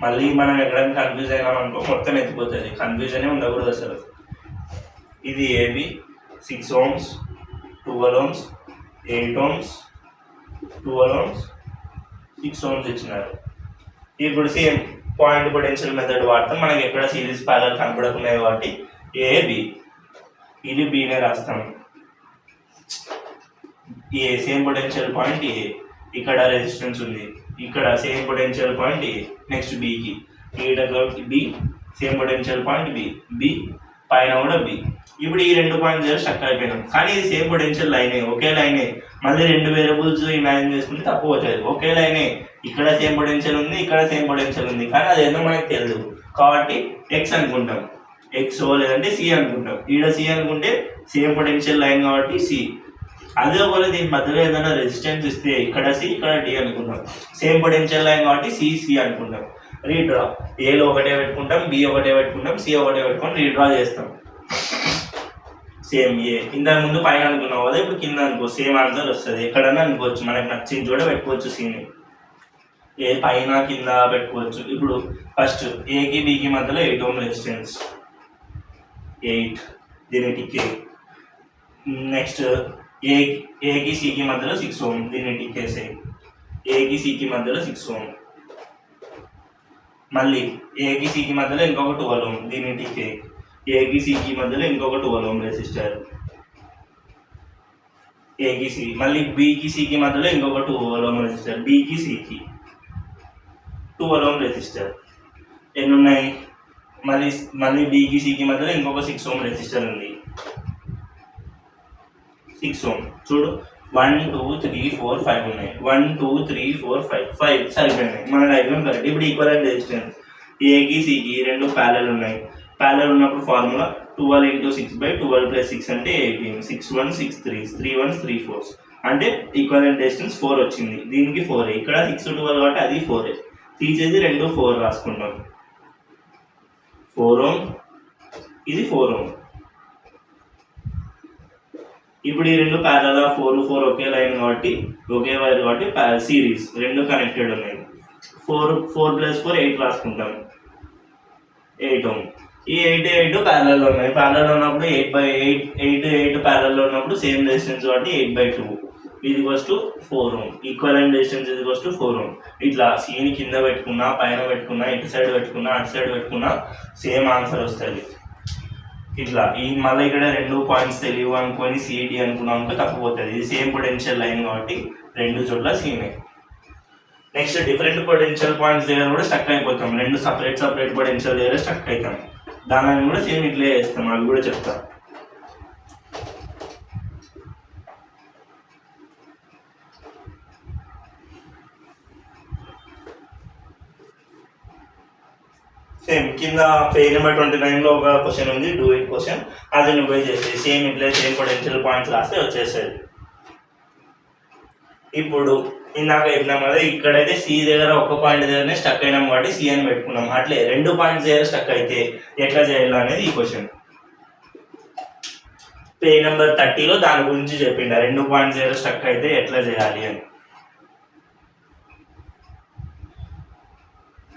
S1: మళ్ళీ మనం ఎక్కడైనా కన్ఫ్యూజ్ అయినాం అనుకో మొత్తం ఎత్తిపోతుంది, కన్ఫ్యూజనే ఉండకూడదు అసలు. ఇది AB 6 ohms 12 ohms 8 ohms 12 ohms 6 ohms ఇచ్చినారు. ఇప్పుడు సేమ్ పాయింట్ పొటెన్షియల్ మెథడ్ వాడతాం, మనకి ఎక్కడ సిరీస్ ప్యారలల్ కనపడకున్నాయి కాబట్టి ఏబి, ఇది బినే రాస్తాం. A same potential point A, ఇక్కడ రెసిస్టెన్స్ ఉంది, ఇక్కడ same potential point A. Next బికి B same potential point B పైన కూడా బి. ఇప్పుడు ఈ రెండు పాయింట్స్ దగ్గర స్టక్ అయిపోయినాం, కానీ ఇది సేమ్ పొటెన్షియల్ లైనే, ఒకే లైనే. మళ్ళీ రెండు వేరియబుల్స్ ఇమాజిన్ చేసుకుంటే తక్కువ అవుతుంది. ఒకే లైనే, ఇక్కడ సేమ్ పొటెన్షియల్ ఉంది, ఇక్కడ సేమ్ పొటెన్షియల్ ఉంది, కానీ అది ఏదో మనకు తెలియదు కాబట్టి ఎక్స్ అనుకుంటాం, ఎక్స్ లేదంటే సి అనుకుంటాం. ఈడ సి అనుకుంటే సేమ్ పొటెన్షియల్ లైన్ కాబట్టి సి. అదే ఒకవేళ దీని మధ్యలో ఏదైనా రెసిస్టెన్స్ ఇస్తే ఇక్కడ సి ఇక్కడ డి అనుకుంటాం, సేమ్ పొటెన్షియల్ లైన్ కాబట్టి సి అనుకుంటాం. రీడ్రా, ఏలో ఒకటే పెట్టుకుంటాం, బి ఒకటే పెట్టుకుంటాం, సి ఒకటే పెట్టుకొని రీడ్రా చేస్తాం. సేమ్ ఏ ఇంతకు ముందు పైన అనుకున్నావు కదా, ఇప్పుడు కింద అనుకో, సేమ్ ఆన్సర్ వస్తుంది. ఎక్కడన్నా అనుకోవచ్చు, మనకు నచ్చింది కూడా పెట్టుకోవచ్చు. సిని ఏ పైన కింద పెట్టుకోవచ్చు. ఇప్పుడు ఫస్ట్ ఏకి బికి మధ్యలో 8 ohm రెసిస్టెన్స్ 8, దీని టిక్. నెక్స్ట్ ఏకి సికి మధ్యలో 6 ohm, దీన్ని టిక్ వేసాయి. ఏకి సికి మధ్యలో 6 ohm. మళ్ళీ ఏకి సికి మధ్యలో ఇంకొక 12 ohm, దీన్ని టిక్. ఏకి సికి మధ్యలో ఇంకొక 12 ohm రెసిస్టర్ ఏకి సి. మళ్ళీ బికి సికి మధ్యలో ఇంకొక 12 ohm రెసిస్టర్, బికి సికి 12 ohm రెసిస్టర్. ఎన్ని ఉన్నాయి? మళ్ళీ బికి సికి మధ్యలో ఇంకొక 6 ohm రెసిస్టర్ ఉంది, 6 ohm. చూడు 1 2 3 4 5 ఉన్నాయి, 1 2 3 4 5 సరిపోయినాయి. మన డయాగ్రామ్ కరెక్ట్. ఇప్పుడు ఈక్వలెంట్ రెసిస్టెన్స్ ఏకి సికి రెండు ప్యారలల్ ఉన్నాయి. ప్యారలల్ ఉన్నప్పుడు ఫార్ములా 12 × 6/12 + 6 అంటే 18, 6 1 6 3 3 1 3 4 అంటే ఈక్వలెంట్ డిస్టెన్స్ 4 వచ్చింది. దీనికి 4, ఇక్కడ 6 12 కాబట్టి అది 4. తీసేసి 2 4 రాసుకుంటాం. 4 ohm, ఇది 4 ohm. ఇప్పుడు ఈ రెండు ప్యారల్ 4 ఒకే లైన్ కాబట్టి ఒకే వైర్ కాబట్టి సిరీస్ రెండు కనెక్టెడ్ ఉన్నాయి. 4 + 4 8 రాసుకుంటాం. 8 Ω. ఈ 8 ప్యారల్లో ఉన్నాయి. ప్యారల్లో ఉన్నప్పుడు 8 ప్యారల్లో ఉన్నప్పుడు సేమ్ రెసిస్టెన్స్ కాబట్టి 8/2 ఇది = 4 Ω. ఈక్వలెంట్ రెసిస్టెన్స్ ఇది = 4 Ω. ఇట్లా సీని కింద పెట్టుకున్నా, పైన పెట్టుకున్నా, ఇటు సైడ్ పెట్టుకున్నా, అటు సైడ్ పెట్టుకున్నా సేమ్ ఆన్సర్ వస్తుంది. ఇట్లా ఈ మళ్ళీ ఇక్కడ 2 పాయింట్స్ తెలియవు అనుకొని సిడి అనుకున్నాం అనుకో తప్పిపోతుంది. ఇది సేమ్ పొటెన్షియల్ లైన్ కాబట్టి రెండు చోట్ల సేమే. నెక్స్ట్ డిఫరెంట్ పొటెన్షియల్ పాయింట్స్ దగ్గర కూడా స్టక్ అయిపోతాం. రెండు సపరేట్ పొటెన్షియల్ దగ్గర స్టక్ అవుతాం. దానిని కూడా సేమ్ ఇట్లే చేస్తాం, అవి కూడా చెప్తాం. సేమ్ కింద పేజ్ నెంబర్ 29లో ఒక క్వశ్చన్ ఉంది, డూ ఇట్ క్వశ్చన్. అది నువ్వే చేసేది సేమ్ ఇట్లా సేమ్ పొటెన్షియల్ పాయింట్స్ రాస్తే వచ్చేసేది. ఇప్పుడు ఇందాక చెప్పినాం కదా, ఇక్కడైతే సి దగ్గర ఒక పాయింట్ దగ్గరనే స్టక్ అయినాం కాబట్టి సి అని పెట్టుకున్నాం. అట్లే 2 పాయింట్స్ దగ్గర స్టక్ అయితే ఎట్లా చేయాలి అనేది ఈ క్వశ్చన్. పేజ్ నెంబర్ 30లో దాని గురించి చెప్పిండ, 2 పాయింట్స్ దగ్గర స్టక్ అయితే ఎట్లా చేయాలి అని.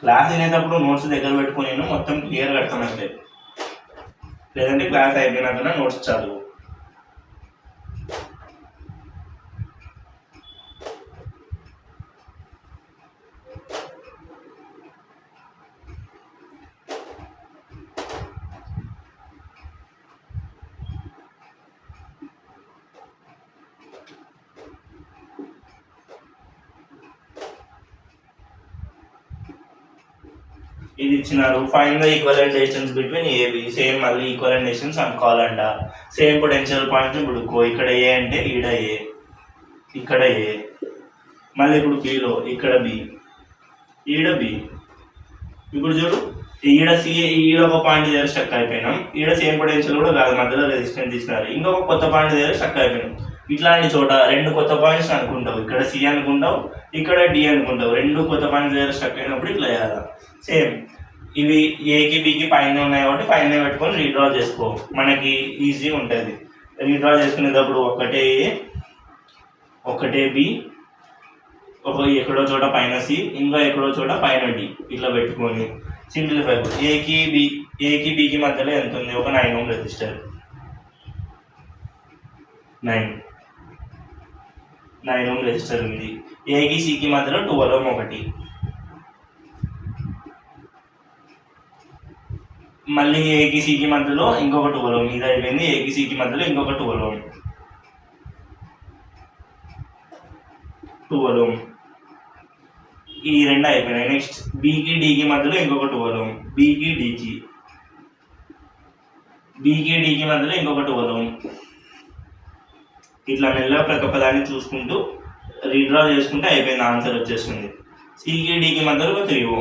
S1: క్లాస్ వినేటప్పుడు నోట్స్ దగ్గర పెట్టుకుని మొత్తం క్లియర్గా అర్థమవుతాయి. లేదంటే క్లాస్ అయిపోయినాక నోట్స్ చదువు. ఇది ఇచ్చినారు, find the equivalent distance between AB. Same మళ్ళీ ఈక్వలెంట్ డిస్టెన్స్ అనుకోవాలంట. సేమ్ పొటెన్షియల్ పాయింట్స్ ఇప్పుడు ఇక్కడ ఏ అంటే ఈడ ఏ, ఇక్కడ ఏ, మళ్ళీ ఇప్పుడు బిలో ఇక్కడ బి, ఈడ బి. ఇప్పుడు చూడు ఈడ సి, ఈడ ఒక పాయింట్ దగ్గర స్టక్ అయిపోయినాం. ఈడ సేమ్ పొటెన్షియల్ కూడా కాదు, మధ్యలో రెసిస్టెన్స్ ఇచ్చినారు. ఇంకొక కొత్త పాయింట్ దగ్గర స్టక్ అయిపోయినాం. ఇట్లాంటి చోట 2 కొత్త పాయింట్స్ అనుకుంటావు, ఇక్కడ సి అనుకుంటావు, ఇక్కడ డి అనుకుంటావు. 2 కొత్త పాయింట్స్ దగ్గర స్టక్ అయినప్పుడు ఇట్లా చేయాలి. సేమ్ ఇవి ఏకి బికి పైన ఉన్నాయి కాబట్టి పైన పెట్టుకొని రీడ్రా చేసుకో, మనకి ఈజీ ఉంటుంది. రీడ్రా చేసుకునేటప్పుడు ఒకటే బి, ఎక్కడో చోట పైన సి, ఇంకా ఎక్కడో చోట పైన డి, ఇట్లా పెట్టుకొని సింప్లిఫై. ఏకి బికి మధ్యలో ఎంత ఉంది? ఒక 9 Ω రెసిస్టర్. 9 Ω రెసిస్టర్ ఉంది. ఏకి సికి మధ్యలో 12 Ω ఒకటి, మళ్ళీ ఏకి సికి మధ్యలో ఇంకొక 12 Ω. ఇది అయిపోయింది. ఏకి సికి మధ్యలో ఇంకొక 12 Ω. ఈ 2 అయిపోయినాయి. నెక్స్ట్ బీకి డీకి మధ్యలో ఇంకొక 12 Ω. బీకి డీకి మధ్యలో ఇంకొక 12 Ω. ఇట్లా మెల్లగా ప్రతి ఒక్కదాన్ని చూసుకుంటూ రీడ్రా చేసుకుంటే అయిపోయింది, ఆన్సర్ వచ్చేస్తుంది. సికి డీకి మధ్యలో ఒక 3 Ω.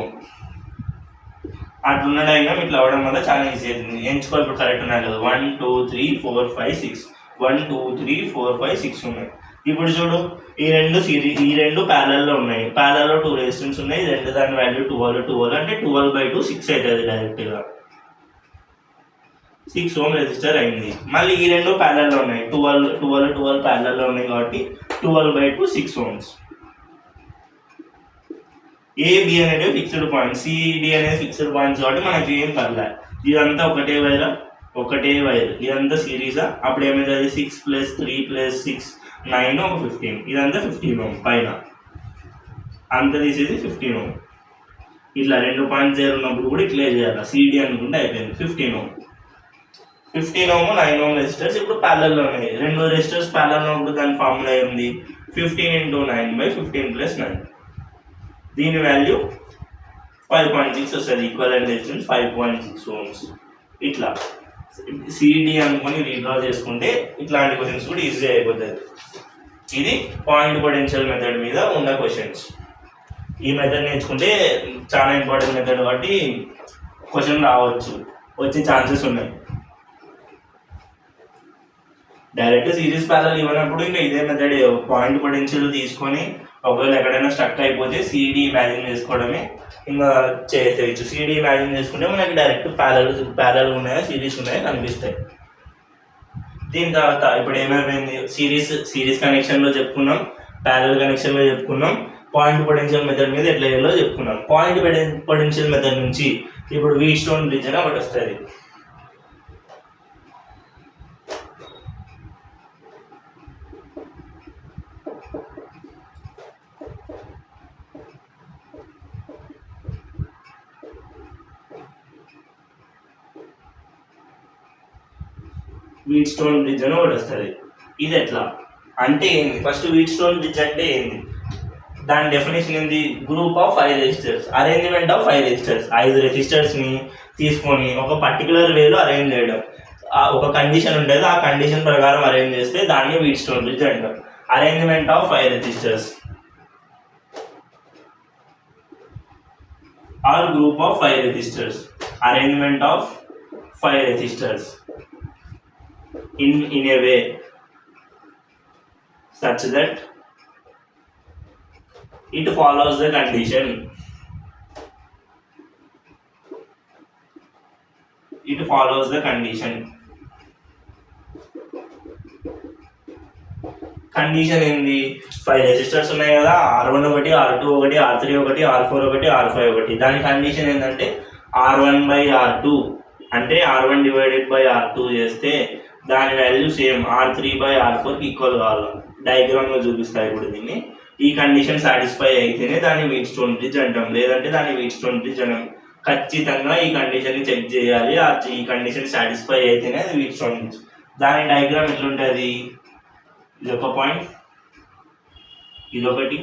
S1: అట్లున్న డయాగ్రామ్ ఇట్లా అవ్వడం వల్ల చాలా ఈజీ అవుతుంది. ఎంచుకో. ఇప్పుడు కరెక్ట్ ఉన్నాయి కదా, 1 2 3 4 5 6, 1 2 3 4 5 6 ఉన్నాయి. ఇప్పుడు చూడు ఈ రెండు ప్యారల్లో ఉన్నాయి. ప్యారల్లో 2 రెసిస్టెన్స్ ఉన్నాయి. దాని వాల్యూ 12 అంటే 12/2 6 అవుతుంది డైరెక్ట్గా. 6 Ω రెసిస్టర్ అయింది. మళ్ళీ ఈ 2 ప్యారల్లో ఉన్నాయి. 12 ప్యారల్లో ఉన్నాయి కాబట్టి 12/2 6 Ω. ఏబి అనేది ఫిక్స్డ్ పాయింట్, సిడి అనేది ఫిక్స్డ్ పాయింట్స్ కాబట్టి మనకి ఏం పర్లే. ఇదంతా ఒకటే వైర్, ఇదంతా సిరీసా. అప్పుడు ఏమైతుంది? 6 + 3 + 6 9 ఒక 15. ఇదంతా 15 Ω పైన అంత తీసేసి 15 Ω. ఇట్లా 2 పాయింట్స్ దగ్గర ఉన్నప్పుడు కూడా ఇట్లా చేయాలి. సిడి అనుకుంటే అయిపోయింది. 15 Ω 9 Ω రెసిస్టర్స్ ఇప్పుడు ప్యారలల్లో ఉన్నాయి. 2 రెసిస్టర్స్ ప్యారలల్లో ఉన్నప్పుడు దాని ఫార్ములా ఏంది? 15 × 9/15 + 9. దీని వాల్యూ 5.6 వస్తుంది. Equivalent resistance 5.6 Ω. ఇట్లా సిడి అనుకొని రీడ్రా చేసుకుంటే ఇట్లాంటి క్వశ్చన్స్ కూడా ఈజీ అయిపోతుంది. ఇది పాయింట్ పొటెన్షియల్ మెథడ్ మీద ఉన్న క్వశ్చన్స్. ఈ మెథడ్ నేర్చుకుంటే చాలా ఇంపార్టెంట్ మెథడ్ కాబట్టి క్వశ్చన్ రావచ్చు, వచ్చే ఛాన్సెస్ ఉన్నాయి. డైరెక్ట్ సిరీస్ ప్యారలల్ ఇవ్వనప్పుడు ఇంకా ఇదే మెథడ్, పాయింట్ పొటెన్షియల్ తీసుకొని ఒకవేళ ఎక్కడైనా స్టక్ అయిపోతే సిడి ఇమాజిన్ చేసుకోవడమే ఇంకా చేయొచ్చు. సిడి ఇమాజిన్ చేసుకుంటే మనకి డైరెక్ట్ ప్యారలల్ ఉన్నాయా సిరీస్ ఉన్నాయా కనిపిస్తాయి. దీని తర్వాత ఇప్పుడు ఏమైపోయింది, సిరీస్ కనెక్షన్లో చెప్పుకున్నాం, ప్యారల్ కనెక్షన్లో చెప్పుకున్నాం, పాయింట్ పొటెన్షియల్ మెథడ్ మీద ఎట్లా చేయాలో చెప్పుకున్నాం. పాయింట్ పొటెన్షియల్ మెథడ్ నుంచి ఇప్పుడు వీట్ స్టోన్ బ్రిడ్జ్ అని ఒకటి వస్తుంది. వీట్ స్టోన్ బ్రిడ్జ్ అని ఒకటి వస్తుంది. ఇది ఎట్లా అంటే ఏంది, ఫస్ట్ వీట్ స్టోన్ బ్రిడ్జ్ అంటే ఏంది, దాని డెఫినేషన్ ఏంది, group of 5 resistors, arrangement of 5 resistors, 5 రెసిస్టర్స్ని తీసుకొని ఒక పర్టికులర్ వేలో అరేంజ్ చేయడం. ఒక కండిషన్ ఉండేది, ఆ కండిషన్ ప్రకారం అరేంజ్ చేస్తే దాన్ని వీట్ స్టోన్ బ్రిడ్జ్ అంటాం. Arrangement of 5 resistors are group of 5 resistors, arrangement of 5 resistors in a way such that it follows the condition. It follows the condition. Condition ఏంది, 5 రెసిస్టర్స్ ఉన్నాయి కదా, R1 ఒకటి, R2 ఒకటి, R3 ఒకటి, R4 ఒకటి, R5 ఒకటి. దాని కండిషన్ ఏంటంటే R1/R2 అంటే R1 డివైడెడ్ బై R2 చేస్తే దాని వాల్యూ సేమ్ R3/R4కి ఈక్వల్ కావాలి. డయాగ్రామ్లో చూపిస్తాయి ఇప్పుడు దీన్ని. ఈ కండిషన్ సాటిస్ఫై అయితేనే దాన్ని వీట్ స్టోన్ బ్రిడ్జ్ అంటాం, లేదంటే దాన్ని వీట్ స్టోన్ బ్రిడ్జ్ అనం. ఖచ్చితంగా ఈ కండిషన్ని చెక్ చేయాలి, ఈ కండిషన్ సాటిస్ఫై అయితేనే అది వీట్ స్టోన్ బ్రిడ్జ్. దాని డయాగ్రామ్ ఎట్లుంటుంది, ఇది ఒక పాయింట్, ఇదొకటి,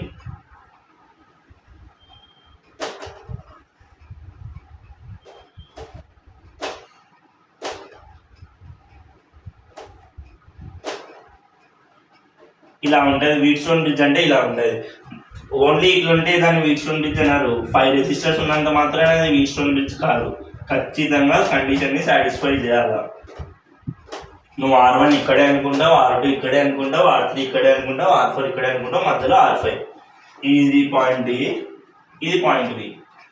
S1: ఇలా ఉంటుంది. వీట్ స్టోన్ బ్రిడ్జ్ అంటే ఇలా ఉంటుంది. ఓన్లీ ఇట్లుంటే దాన్ని వీట్ స్టోన్ బ్రిడ్జ్ అన్నారు. 5 రెసిస్టర్స్ ఉన్నంత మాత్రమే అది వీట్ స్టోన్ బ్రిడ్జ్ కాదు, ఖచ్చితంగా కండిషన్ని సాటిస్ఫై చేయాలి. నువ్వు R1 ఇక్కడే అనుకుంటావు, R2 ఇక్కడే అనుకుంటావు, R3 ఇక్కడే అనుకుంటావు, R4 ఇక్కడే అనుకుంటావు, మధ్యలో R5. ఇది పాయింట్ ఏ, ఇది పాయింట్ బి.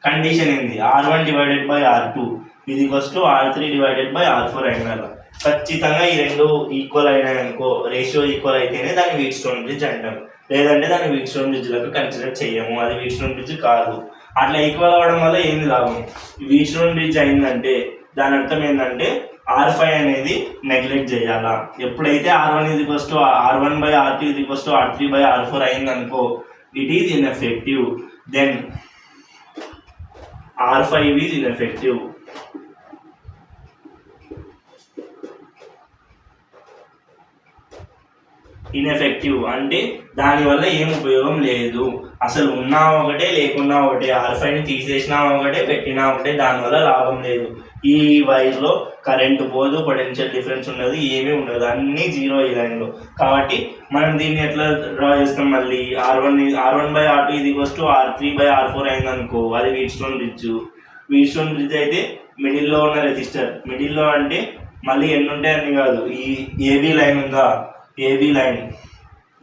S1: కండిషన్ ఏంది, R1 డివైడెడ్ బై R2 ఇది first R3 divided by R4 అయినా ఖచ్చితంగా ఈ రెండు ఈక్వల్ అయినాయి అనుకో, రేషియో ఈక్వల్ అయితేనే దాన్ని వీట్ స్టోన్ బ్రిడ్జ్ అంటాం, లేదంటే దాన్ని వీట్ స్టోన్ బ్రిడ్జ్లకు కన్సిడర్ చేయము, అది వీట్ స్టోన్ బ్రిడ్జ్ కాదు. అట్లా ఈక్వల్ అవ్వడం వల్ల ఏంది లాభం, వీట్ స్టోన్ బ్రిడ్జ్ అయిందంటే దాని అర్థం ఏంటంటే R5 అనేది నెగ్లెక్ట్ చేయాలా. ఎప్పుడైతే R1/R2 R3/R4 అయిందనుకో, it is ineffective, then R5 is ineffective. Ineffective అంటే దానివల్ల ఏం ఉపయోగం లేదు, అసలు ఉన్నా ఒకటే లేకున్నా ఒకటే, R5ని తీసేసినా ఒకటే పెట్టినా ఒకటే, దానివల్ల లాభం లేదు. ఈ వైర్లో కరెంటు పోదు, పొటెన్షియల్ డిఫరెన్స్ ఉండదు, ఏమీ ఉండదు, అన్నీ జీరో ఈ లైన్లో. కాబట్టి మనం దీన్ని ఎట్లా డ్రా చేస్తాం, మళ్ళీ R1/R2 R3/R4 అయిందనుకో, అది wheat stone bridge. Wheat stone bridge అయితే మిడిల్లో ఉన్న రెసిస్టర్, మిడిల్లో అంటే మళ్ళీ ఎన్ని ఉంటాయి అన్ని కాదు, ఈ ఏబీ లైన్ ఉందా,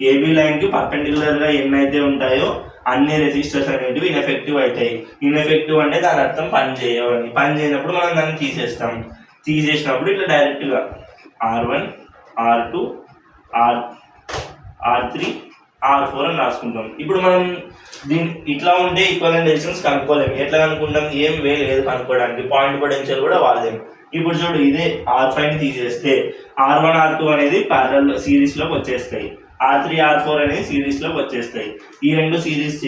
S1: ఏబీ లైన్కి పర్పెండిక్యులర్గా ఎన్నైతే ఉంటాయో అన్ని రెసిస్టర్స్ అనేటివి ఇన్ఎఫెక్టివ్ అవుతాయి. ఇన్ఎఫెక్టివ్ అంటే దాని అర్థం పని చేయవని. పని చేయనప్పుడు మనం దాన్ని తీసేస్తాం. తీసేసినప్పుడు ఇట్లా డైరెక్ట్గా R1 R2 R3 R4 అని రాసుకుంటాం. ఇప్పుడు మనం దీన్ని ఇట్లా ఉంటే ఈక్వలెంట్ రెసిస్టెన్స్ కనుక్కోలేము. ఎట్లా కనుక్కుంటాం, ఏం వే లేదు కనుక్కోవడానికి, పాయింట్ పొటెన్షియల్ కూడా వాడలేము. ఇప్పుడు చూడు, ఇదే R5ని తీసేస్తే R1 R2 అనేది ప్యారల్ సిరీస్లోకి వచ్చేస్తాయి, R3 R4 అనేది సిరీస్లోకి వచ్చేస్తాయి. ఈ రెండు సిరీస్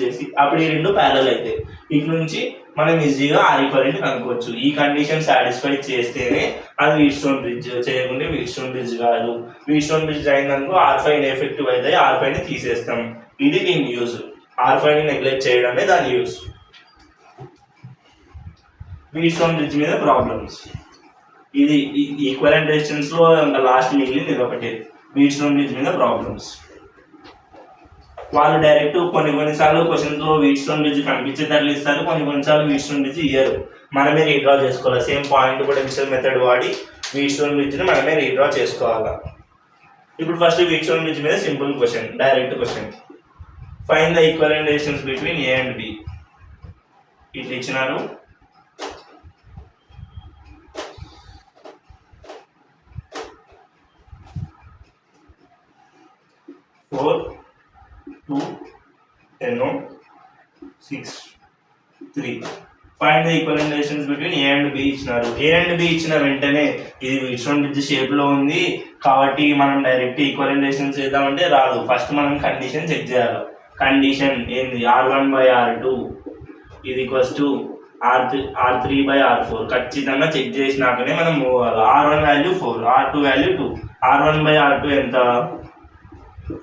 S1: చేసి అప్పుడు ఈ రెండు ప్యారల్ అవుతాయి. ఇటు నుంచి మనం ఈజీగా R ఈక్వలెంట్ కనుక్కోవచ్చు. ఈ కండిషన్ సాటిస్ఫై చేస్తేనే అది వీట్ స్టోన్ బ్రిడ్జ్, చేయకుంటే వీట్ స్టోన్ బ్రిడ్జ్ కాదు. వీట్ స్టోన్ బ్రిడ్జ్ అయినందుకు R5 ఎఫెక్టివ్ అవుతాయి, R5ని తీసేస్తాం. ఇది దీని యూజ్. R5ని నెగ్లెక్ట్ చేయడమే దాని యూజ్. వీట్ స్టోన్ బ్రిడ్జ్ మీద ప్రాబ్లమ్స్, ఇది ఈక్వలెంట్ రెసిస్టెన్స్లో లాస్ట్ మిగిలింది ఇది ఒకటి. వీట్ స్టోన్ బ్రిడ్జ్ మీద ప్రాబ్లమ్స్, వాళ్ళు డైరెక్ట్ కొన్నిసార్లు క్వశ్చన్స్లో వీట్ స్టోన్ బ్రిడ్జ్ కనిపించేటట్లు ఇస్తారు, కొన్నిసార్లు వీట్ స్టోన్ బ్రిడ్జ్ ఇయ్యరు. మనమే రీడ్రా చేసుకోవాలి. సేమ్ పాయింట్ పొటెన్షియల్ మెథడ్ వాడి వీట్ స్టోన్ బ్రిడ్జ్ని మనమే రీడ్రా చేసుకోవాలి. ఇప్పుడు ఫస్ట్ వీట్ స్టోన్ బ్రిడ్జ్ మీద simple question, direct question. Find the equivalent resistance between A and B. ఇట్లా ఇచ్చినారు. 4 2 10 ohm 6 3. Find the equivalent resistance between A and B ఇచ్చినారు. ఏ అండ్ బి ఇచ్చిన వెంటనే ఇది వీట్స్టోన్ బ్రిడ్జ్ షేప్లో ఉంది కాబట్టి మనం డైరెక్ట్ ఈక్వలెంట్ రెసిస్టెన్స్ చేద్దామంటే రాదు. ఫస్ట్ మనం కండిషన్ చెక్ చేయాలి. కండిషన్ ఏంది? R1/R2 ఇది ఈక్వల్స్ టు R3/R4 ఖచ్చితంగా చెక్ చేసినాకనే మనం మూవ్ అవ్వాలి. R1 value 4, R2 value 2. R1/R2 ఎంత?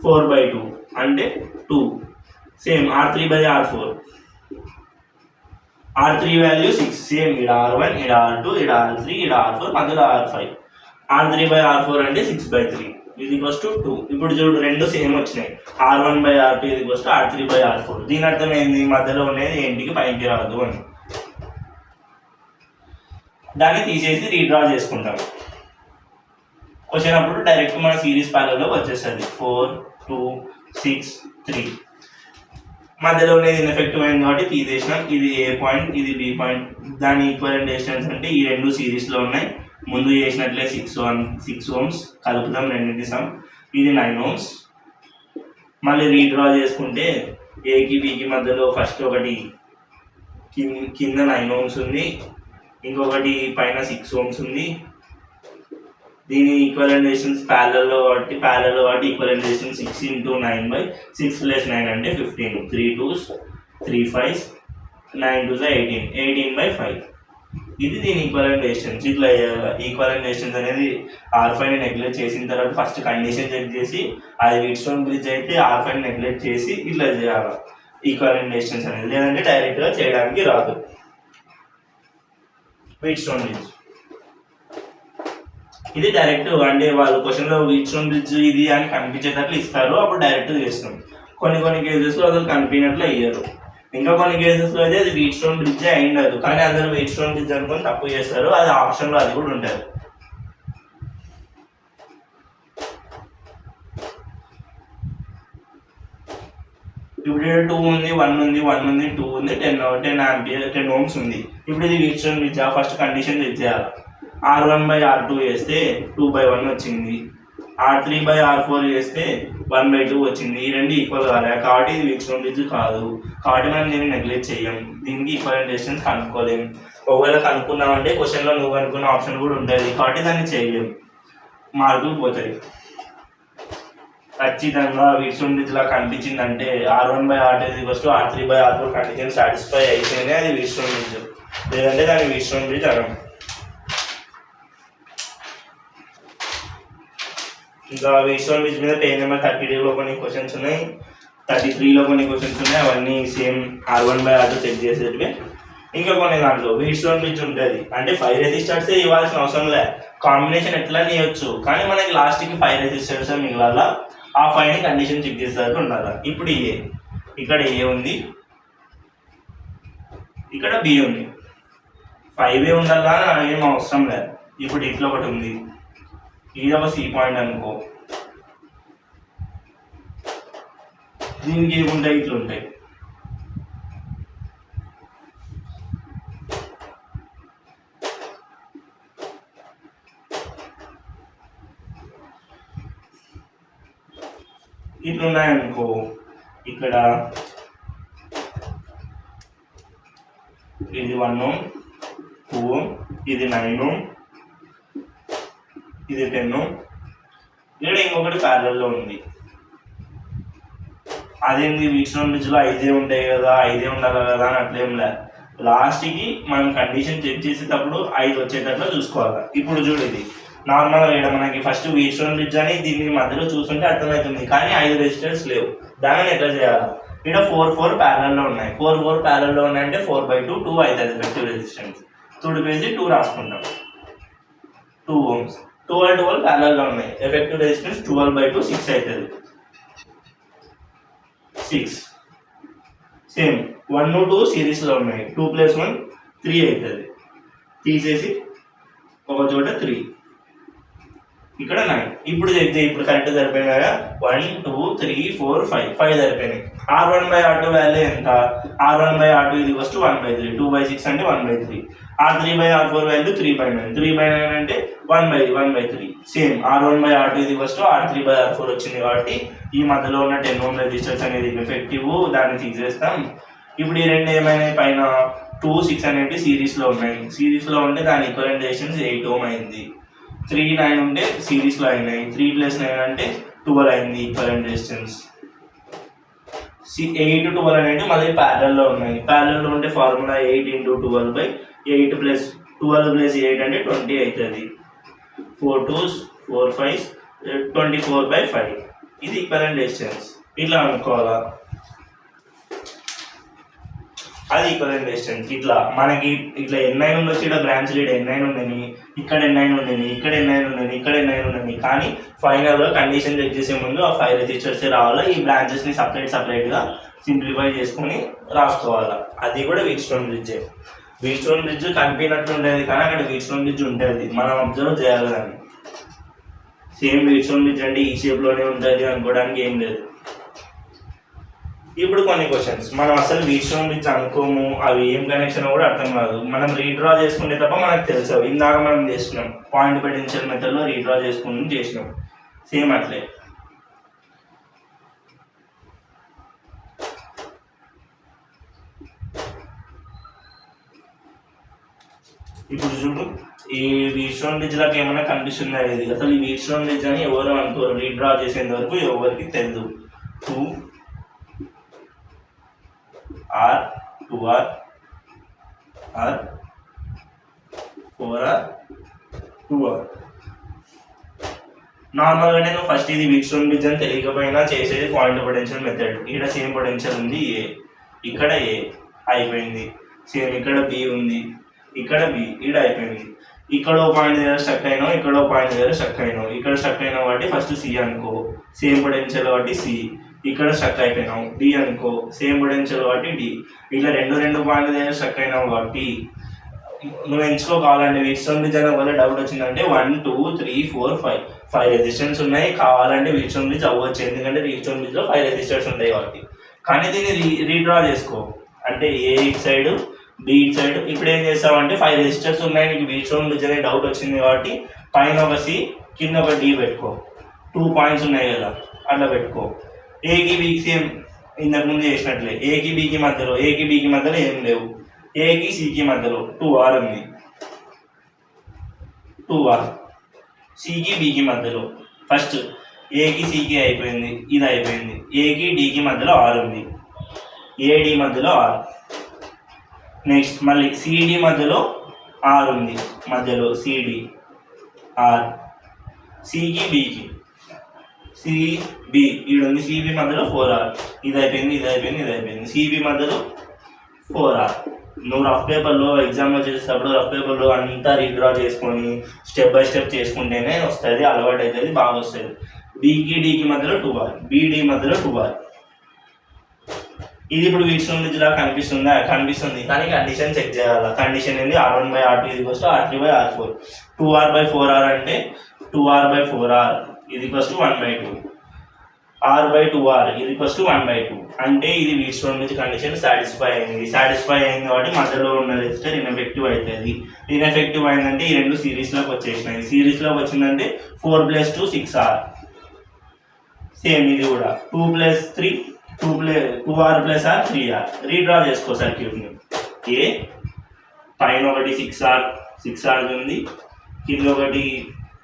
S1: 4/2 అంటే 2. Same R3/R4, R3 value 6. Same ఇక్కడ R1, ఇక్కడ R2, ఇక్కడ R3, ఇక్కడ R4, మధ్యలో R5. R3/R4 అంటే 6/3 ఇది ఈక్వల్స్ టు 2. ఇప్పుడు చూడు రెండు సేమ్ వచ్చినాయి. R1/R2 ఇది ఈక్వల్స్ టు R3/R4. దీని అర్థం ఏంది? మధ్యలో ఉండేది ఏంటికి పైకి రాదు అని. దాన్ని తీసేసి రీడ్రా చేసుకుంటాం. వచ్చినప్పుడు డైరెక్ట్ మన సిరీస్ ప్యారలల్లోకి వచ్చేస్తుంది. 4 2 6 3. మధ్యలో ఉండేది ఇన్ఎఫెక్టివ్ అయింది కాబట్టి తీసేసినాం. ఇది ఏ పాయింట్, ఇది బి పాయింట్. దాని ఈక్వలెంట్ డిస్టెన్స్ అంటే ఈ రెండు సిరీస్లో ఉన్నాయి. ముందు చేసినట్లే 6 ohms కలుపుదాం రెండింటి సమ్. ఇది 9 ohms. మళ్ళీ రీడ్రా చేసుకుంటే ఏకి బికి మధ్యలో ఫస్ట్ ఒకటి కింద 9 ohms ఉంది, ఇంకొకటి పైన 6 ohms ఉంది. దీని ఈక్వలెంట్ డిస్టెన్స్ ప్యారలల్ కాబట్టి ఈక్వలెంట్ డిస్టెన్స్ 6 × 9/6 + 9 అంటే 15. 3 2s 3 5s 9 2s 18. 18/5 ఇది దీని ఈక్వలెంట్ డిస్టెన్స్. ఇట్లా ఈక్వలెంట్ డిస్టెన్స్ అనేది R5ని నెగ్లెక్ట్ చేసిన తర్వాత ఫస్ట్ కండిషన్ చెక్ చేసి అది వీట్స్టోన్ బ్రిడ్జ్ అయితే R5ని నెగ్లెక్ట్ చేసి ఇట్లా చేయాలి ఈక్వలెంట్ డిస్టెన్స్ అనేది. లేదంటే డైరెక్ట్గా చేయడానికి రాదు. వీట్స్టోన్ బ్రిడ్జ్ ఇది డైరెక్ట్ అంటే వాళ్ళు క్వశ్చన్లో వీట్స్టోన్ బ్రిడ్జ్ ఇది అని కనిపించేటట్లు ఇస్తారు, అప్పుడు డైరెక్ట్ చేస్తాం. కొన్ని కేసెస్లో అసలు కనిపించినట్లు అయ్యారు. ఇంకా కొన్ని కేసెస్లో అయితే అది వీట్స్టోన్ బ్రిడ్జ్ అయిండదు, కానీ అందరూ వీట్స్టోన్ బ్రిడ్జ్ అనుకొని తప్పు చేస్తారు. అది ఆప్షన్లో అది కూడా ఉంటుంది. ఇప్పుడు 2 ఉంది, 1 ఉంది, 1 ఉంది, 2 ఉంది, 10 ohms ఉంది. ఇప్పుడు ఇది Wheatstone bridge. First condition check చేయాలి. R1/R2 చేస్తే 2/1 వచ్చింది. R3/R4 చేస్తే 1/2 వచ్చింది. ఈ రెండు ఈక్వల్ కాలే కాబట్టి ఇది వీట్స్టోన్ బ్రిడ్జ్ కాదు. కాబట్టి మనం దీన్ని నెగ్లెక్ట్ చేయం. దీనికి ఈక్వలెంట్ డిస్టెన్స్ కనుక్కోలేము. ఒకవేళ కనుక్కున్నామంటే క్వశ్చన్లో నువ్వు అనుకున్న ఆప్షన్ కూడా ఉంటుంది కాబట్టి దాన్ని చేయలేము, మార్కులు పోతాయి. ఖచ్చితంగా వీట్స్టోన్ బ్రిడ్జ్ లా కనిపించిందంటే R1/R2 R3/R4 కండిషన్ సాటిస్ఫై అయితేనే అది వీట్స్టోన్ బ్రిడ్జ్, లేదంటే దాన్ని వీట్స్టోన్ బ్రిడ్జ్ అనం. ఇంకా వీట్స్టోన్ బ్రిడ్జ్ మీద పేజ్ నెంబర్ 32లో కొన్ని క్వశ్చన్స్ ఉన్నాయి, 33లో కొన్ని క్వశ్చన్స్ ఉన్నాయి. అవన్నీ సేమ్ R1/R2 చెక్ చేసేటివి. ఇంకా కొన్ని దాంట్లో వీట్స్టోన్ బ్రిడ్జ్ ఉంటుంది అంటే 5 రెసిస్టర్సే ఇవ్వాల్సిన అవసరం లే, కాంబినేషన్ ఎట్లా ఇవ్వచ్చు. కానీ మనకి లాస్ట్కి 5 రెసిస్టర్స్ మిగలాలా. ఆ 5ని కండిషన్ చెక్ చేసేటట్టు ఉండాలి. ఇప్పుడు ఇక్కడ ఏ ఉంది, ఇక్కడ బి ఉంది. 5 ఉండాలా ఏం అవసరం లేదు. ఇప్పుడు ఇట్లా ఒకటి ఉంది, ఇది ఒక సి పాయింట్ అనుకో. దీనికి ఏముంటాయి? ఇట్లా ఉంటాయి. ఇట్లున్నాయనుకో. ఇక్కడ ఇది 1 ohm 2 ohm, ఇది 9 ohm, ఇది 10 ohm. ఇక్కడ ఇంకొకటి ప్యారలల్లో ఉంది. అదేంటి వీట్స్టోన్ బ్రిడ్జ్లో 5 ఉంటాయి కదా, 5 ఉండాలి కదా అని అట్లేం లే. లాస్ట్కి మనం కండిషన్ చెక్ చేసేటప్పుడు 5 వచ్చేటట్లు చూసుకోవాలి. ఇప్పుడు చూడు, ఇది నార్మల్గా ఇక్కడ మనకి ఫస్ట్ వీట్స్టోన్ బ్రిడ్జ్ అని దీన్ని మధ్యలో చూస్తుంటే అర్థమవుతుంది, కానీ 5 రెసిస్టర్స్ లేవు. దాన్ని ఎట్లా చేయాలి? ఇక్కడ 4 ప్యారలల్లో ఉన్నాయి. 4 ప్యారలల్లో ఉన్నాయంటే 4/2 2 అవుతుంది ఎఫెక్టివ్ రెసిస్టెన్స్. తుడిపేసి 2 రాసుకుంటాం. 2 ohms 12 ప్యారలల్లో ఉన్నాయి. ఎఫెక్టివ్ రెసిస్టెన్స్ 12/2 6 అవుతుంది. 6 సేమ్ 1 2 సిరీస్లో ఉన్నాయి. 2 + 1 3 అవుతుంది. తీసేసి ఒక చోట 3 ఇక్కడ 9. ఇప్పుడు చెప్తే ఇప్పుడు కరెక్ట్ సరిపోయినాయా? 1 2 3 4 5 5 సరిపోయినాయి. R1/R2 వాల్యూ ఎంత? R1/R2 ఇది ఫస్ట్ 1/3, 2/6 అంటే 1/3. R3/R4 వాల్యూ 3/9, 3/9 అంటే 1/3. సేమ్ R1/R2 ఇది ఫస్ట్ R3/R4 వచ్చింది కాబట్టి ఈ మధ్యలో ఉన్న 10 ohm రెసిస్టర్స్ అనేది ఎఫెక్టివ్, దాన్ని తీసేస్తాం. ఇప్పుడు ఈ రెండు ఏమైనాయి? పైన 2 6 అనేవి సిరీస్లో ఉన్నాయి. సిరీస్లో ఉంటే దాని ఈక్వలెంట్ రెసిస్టెన్స్ 8 ohm అయింది. 3 9 ఉంటే సిరీస్లో అయినాయి. 3 + 9 అంటే 12 అయింది ఈక్వలెంట్ రెసిస్టెన్స్. 8 12 అనేవి మళ్ళీ ప్యారల్లో ఉన్నాయి. ప్యారల్లో ఉంటే ఫార్ములా 8 × 12/8 + 12 + 8 అంటే 20 అవుతుంది. 4 2s 4 5 24/5 ఇది ఈక్వలెంట్ రెసిస్టెన్స్. ఇట్లా అనుకోవాలా, అది ఈక్వలెంట్ రెసిస్టెన్స్. ఇట్లా మనకి ఇట్లా N9 ఉండొచ్చు, ఇక్కడ బ్రాంచ్ లీడ్ N9 ఉండని, ఇక్కడ N9 ఉండని, ఇక్కడ N9 ఉండని, ఇక్కడ N9 ఉండని. కానీ ఫైనల్గా కండిషన్ చెక్ చేసే ముందు ఆ 5 రెసిస్టర్సే రావాలా. ఈ బ్రాంచెస్ని సపరేట్గా సింప్లిఫై చేసుకొని రాసుకోవాలా. అది కూడా వీట్స్టోన్ బ్రిడ్జే. వీట్స్టోన్ బ్రిడ్జ్ కనిపినట్టు ఉండేది కానీ అక్కడ వీట్స్టోన్ బ్రిడ్జ్ ఉంటుంది, మనం అబ్జర్వ్ చేయాలి దాన్ని. సేమ్ వీట్స్టోన్ బ్రిడ్జ్ అంటే ఈ షేప్లోనే ఉంటుంది అనుకోవడానికి ఏం లేదు. ఇప్పుడు కొన్ని క్వశ్చన్స్ మనం అసలు వీట్స్టోన్ బ్రిడ్జ్ అనుకోము, అవి ఏం కనెక్షన్ కూడా అర్థం కాదు. మనం రీడ్రా చేసుకుంటే తప్ప మనకు తెలుసు. ఇందాక మనం చేసినాం పాయింట్ పొటెన్షియల్ మెథడ్లో రీడ్రా చేసుకుని చేసినాం. సేమ్ అట్లే ఇప్పుడు చూడు, ఈ వీట్స్టోన్ బ్రిడ్జ్ లాగా ఏమైనా కనిపిస్తుందా? ఇది అసలు ఈ వీట్స్టోన్ బ్రిడ్జ్ అని ఎవరు అనుకోరు. రీడ్రా చేసేంత వరకు ఎవరికి తెలియదు. 2 R 2R R 4R 2R. నార్మల్గానే నువ్వు ఫస్ట్ ఇది వీట్స్టోన్ బ్రిడ్జ్ అని తెలియకపోయినా చేసేది పాయింట్ పొటెన్షియల్ మెథడ్. ఇక్కడ సేమ్ పొటెన్షియల్ ఉంది A, ఇక్కడ A అయిపోయింది. సేమ్ ఇక్కడ B ఉంది, ఇక్కడ B, ఇక్కడ అయిపోయింది. ఇక్కడ పాయింట్ దగ్గర స్టక్ అయినావు, ఇక్కడ పాయింట్ దగ్గర స్టక్ అయినావు. ఇక్కడ స్టక్ అయినావు కాబట్టి ఫస్ట్ C అనుకో, సేమ్ పొటెన్షియల్ కాబట్టి C. ఇక్కడ స్టక్ అయిపోయినావు, D అనుకో, సేమ్ పొటెన్షియల్ కాబట్టి D. ఇట్లా రెండు పాయింట్ దగ్గర స్టక్ అయినావు కాబట్టి నువ్వు ఎంచుకోవాలంటే వీట్స్టోన్ బ్రిడ్జ్ అనే వల్ల డౌట్ వచ్చిందంటే 1 2 3 4 5 రెసిస్టెన్స్ ఉన్నాయి. కావాలంటే వీట్స్టోన్ బ్రిడ్జ్ అవ్వచ్చు, ఎందుకంటే వీట్స్టోన్ బ్రిడ్జ్లో 5 రెసిస్టర్స్ ఉంటాయి కాబట్టి. కానీ దీన్ని రీడ్రా చేసుకో, అంటే A ఇటు సైడ్ B ఇటు సైడ్. ఇప్పుడు ఏం చేస్తావంటే 5 రెసిస్టర్స్ ఉన్నాయి, నీకు వీట్స్టోన్ బ్రిడ్జ్ అనే డౌట్ వచ్చింది కాబట్టి పైన ఒక C కింద ఒక D పెట్టుకో. 2 పాయింట్స్ ఉన్నాయి కదా అట్లా పెట్టుకో. ఏకి బీకి సేమ్ ఇంతకుముందు చేసినట్లే. ఏకి బీకి మధ్యలో ఏం లేవు. ఏకి సికి మధ్యలో 2R ఉంది, 2R. సికి బీకి మధ్యలో ఫస్ట్ ఏకి సికి అయిపోయింది, ఇది అయిపోయింది. ఏకి డికి మధ్యలో R ఉంది, ఏడి మధ్యలో R. నెక్స్ట్ మళ్ళీ సిడి మధ్యలో R ఉంది, మధ్యలో సిడి R. సికి బీకి సిబి ఈడుంది, సిబి మధ్యలో 4R. ఇది అయిపోయింది. సిబి మధ్యలో 4R. నువ్వు రఫ్ పేపర్లో ఎగ్జామ్లో చేసేటప్పుడు రఫ్ పేపర్లో అంతా రీడ్రా చేసుకొని స్టెప్ బై స్టెప్ చేసుకుంటేనే వస్తుంది, అలవాటు అవుతుంది, బాగా వస్తుంది. బికి డికి మధ్యలో 2R, బిడి మధ్యలో 2R. ఇది ఇప్పుడు వీట్స్టోన్ బ్రిడ్జ్ లాగా కనిపిస్తుంది కానీ కండిషన్ చెక్ చేయాలి. కండిషన్ ఏంది? R1/R2 R3/R4. 2R/4R అంటే 2R/4R ఇది ఫస్ట్ 1/2, R/2R ఇది ఫస్ట్ 1/2. అంటే ఇది వీట్స్టోన్ బ్రిడ్జ్ కండిషన్ సాటిస్ఫై అయింది కాబట్టి మధ్యలో ఉన్న రెసిస్టర్ ఇన్ఎఫెక్టివ్ అవుతుంది. ఇన్ఎఫెక్టివ్ అయిందంటే ఈ రెండు సిరీస్లోకి వచ్చేసినాయి. సిరీస్లోకి వచ్చిందంటే 4 + 2 6R. సేమ్ ఇది కూడా 2 + 3 2R + R 3R. రీడ్రా చేసుకో సర్క్యూట్ని. ఏ పైన ఒకటి 6R ఉంది, కింద ఒకటి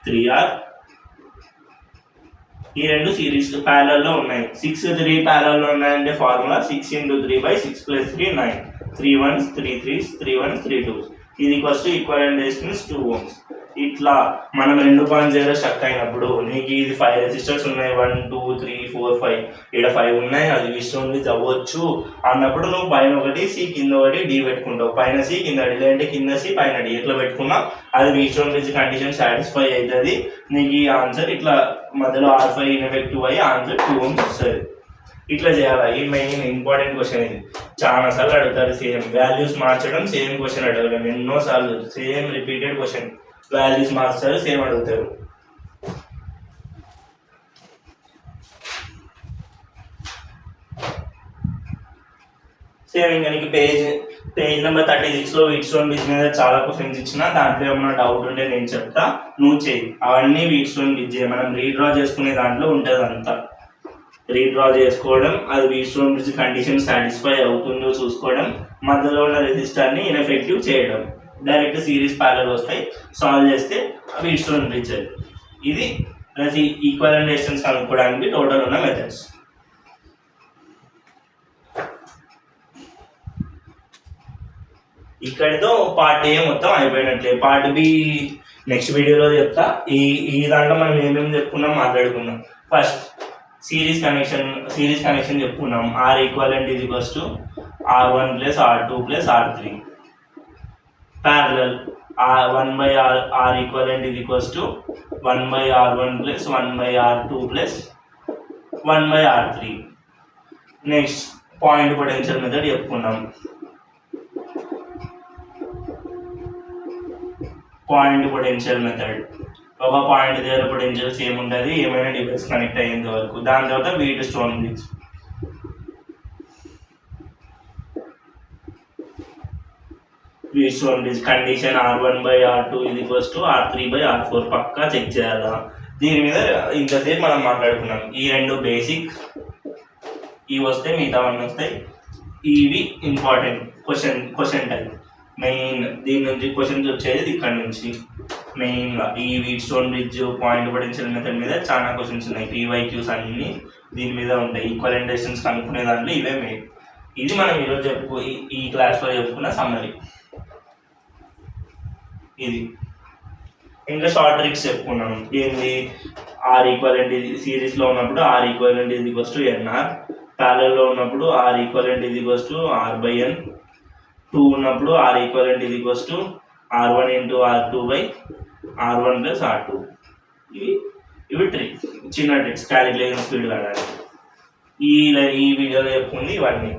S1: 3R. ఈ రెండు సిరీస్ ప్యారల్లో ఉన్నాయి. 6 3 ప్యారల్లో ఉన్నాయంటే formula 6 × 3/6 + 3 9. 3 1s 3 3s 3 1s 3 2s. ఇది ఫస్ట్ ఈక్వలెంట్ రెసిస్టెన్స్ 2 ohms. ఇట్లా మనం 2.0 స్టక్ అయినప్పుడు నీకు ఇది 5 రెసిస్టర్స్ ఉన్నాయి, 1 2 3 4 5, ఇక్కడ 5 ఉన్నాయి, అది వీట్స్టోన్ బ్రిడ్జ్ అవ్వచ్చు అన్నప్పుడు నువ్వు పైన ఒకటి సి కింద ఒకటి డి పెట్టుకుంటావు. పైన సి కింద డి, లేదంటే కింద సి పైన డి ఎట్లా పెట్టుకున్నా అది వీట్స్టోన్ బ్రిడ్జ్ కండిషన్ సాటిస్ఫై అవుతుంది. నీకు ఈ ఆన్సర్ ఇట్లా మధ్యలో R5 ఇన్ఎఫెక్టివ్ అయ్యి ఆన్సర్ 2 ohms వస్తుంది. ఇట్లా చేయాలి. ఈ మెయిన్ ఇంపార్టెంట్ క్వశ్చన్ ఇది. చాలాసార్లు అడుగుతారు సేమ్ వాల్యూస్ మార్చడం, సేమ్ క్వశ్చన్ అడగడం ఎన్నోసార్లు, సేమ్ రిపీటెడ్ క్వశ్చన్. వాల్యూస్ మార్చారు, సేమ్ అడుగుతారు. సేమ్ ఇంకా నీకు పేజ్ నెంబర్ 36లో వీట్ స్టోన్ బ్రిడ్జ్ మీద చాలా క్వశ్చన్స్ ఇచ్చిన, దాంట్లో ఏమైనా డౌట్ ఉంటే నేను చెప్తా, నువ్వు చేయి. అవన్నీ వీట్ స్టోన్ బ్రిడ్జ్ మనం రీడ్రా చేసుకునే దాంట్లో ఉంటుంది అంతా. రీడ్రా చేసుకోవడం, అది wheat stone bridge condition satisfy అవుతుందో చూసుకోవడం, మధ్యలో ఉన్న రెసిస్టర్ని ఇన్ఎఫెక్టివ్ చేయడం, డైరెక్ట్ సిరీస్ ప్యారలల్ వస్తాయి, సాల్వ్ చేస్తే వీట్ స్టోన్ బ్రిడ్జ్. ఇది ప్రతి ఈక్వలెంట్ రెసిస్టెన్స్ కనుక్కోవడానికి టోటల్ ఉన్న మెథడ్స్. ఇక్కడితో పార్ట్ ఏ మొత్తం అయిపోయినట్లే. పార్ట్ బి నెక్స్ట్ వీడియోలో చెప్తా. ఈ దాంట్లో మనం ఏమేమి చెప్పుకున్నాం మాట్లాడుకున్నాం. ఫస్ట్ సిరీస్ కనెక్షన్ చెప్పుకున్నాం. Are equivalent is equals to R1 + R2 + R3. Parallel R equivalent is equals to 1/R1 + 1/R2 + 1/R3. Next point potential method చెప్పుకున్నాం. పాయింట్ పొటెన్షియల్ మెథడ్, ఒక పాయింట్ దగ్గర పొటెన్షియల్ సేమ్ ఉంటుంది ఏమైనా డివైస్ కనెక్ట్ అయ్యేంత వరకు. దాని తర్వాత wheat stone bridge. Wheat stone bridge condition R1/R2 = R3/R4 పక్కా చెక్ చేయాలా. దీని మీద ఇంతసేపు మనం మాట్లాడుకున్నాం. ఈ రెండు బేసిక్, ఇవి వస్తే మిగతావన్నీ వస్తాయి. ఇవి ఇంపార్టెంట్ క్వశ్చన్ టైప్. మెయిన్ దీని నుంచి క్వశ్చన్స్ వచ్చేది ఇక్కడ నుంచి. మెయిన్గా ఈ wheat stone bridge, point potential method మీద చాలా క్వశ్చన్స్ ఉన్నాయి. PYQs అన్నీ దీని మీద ఉంటాయి. ఈక్వలెంట్ రెసిస్టెన్స్ కనుక్కునే దాంట్లో ఇవే మెయిన్. ఇది మనం ఈరోజు ఈ క్లాస్లో చెప్పుకున్న సమ్మరీ. ఇది ఇంకా షార్ట్ ట్రిక్స్ చెప్పుకున్నాం. ఏంటి, R ఈక్వలెంట్ సిరీస్లో ఉన్నప్పుడు R equivalent is equals to NR, ప్యారలల్లో ఉన్నప్పుడు R equivalent is equals to R/N, 2 ఉన్నప్పుడు R equivalent is equals to R1 × R2/R1 + R2. ఇవి ట్రిక్స్, చిన్న ట్రిక్స్ క్యాలిక్యులేషన్ స్పీడ్ కావడానికి. ఈ వీడియోలో చెప్పుకుంది ఇవన్నీ.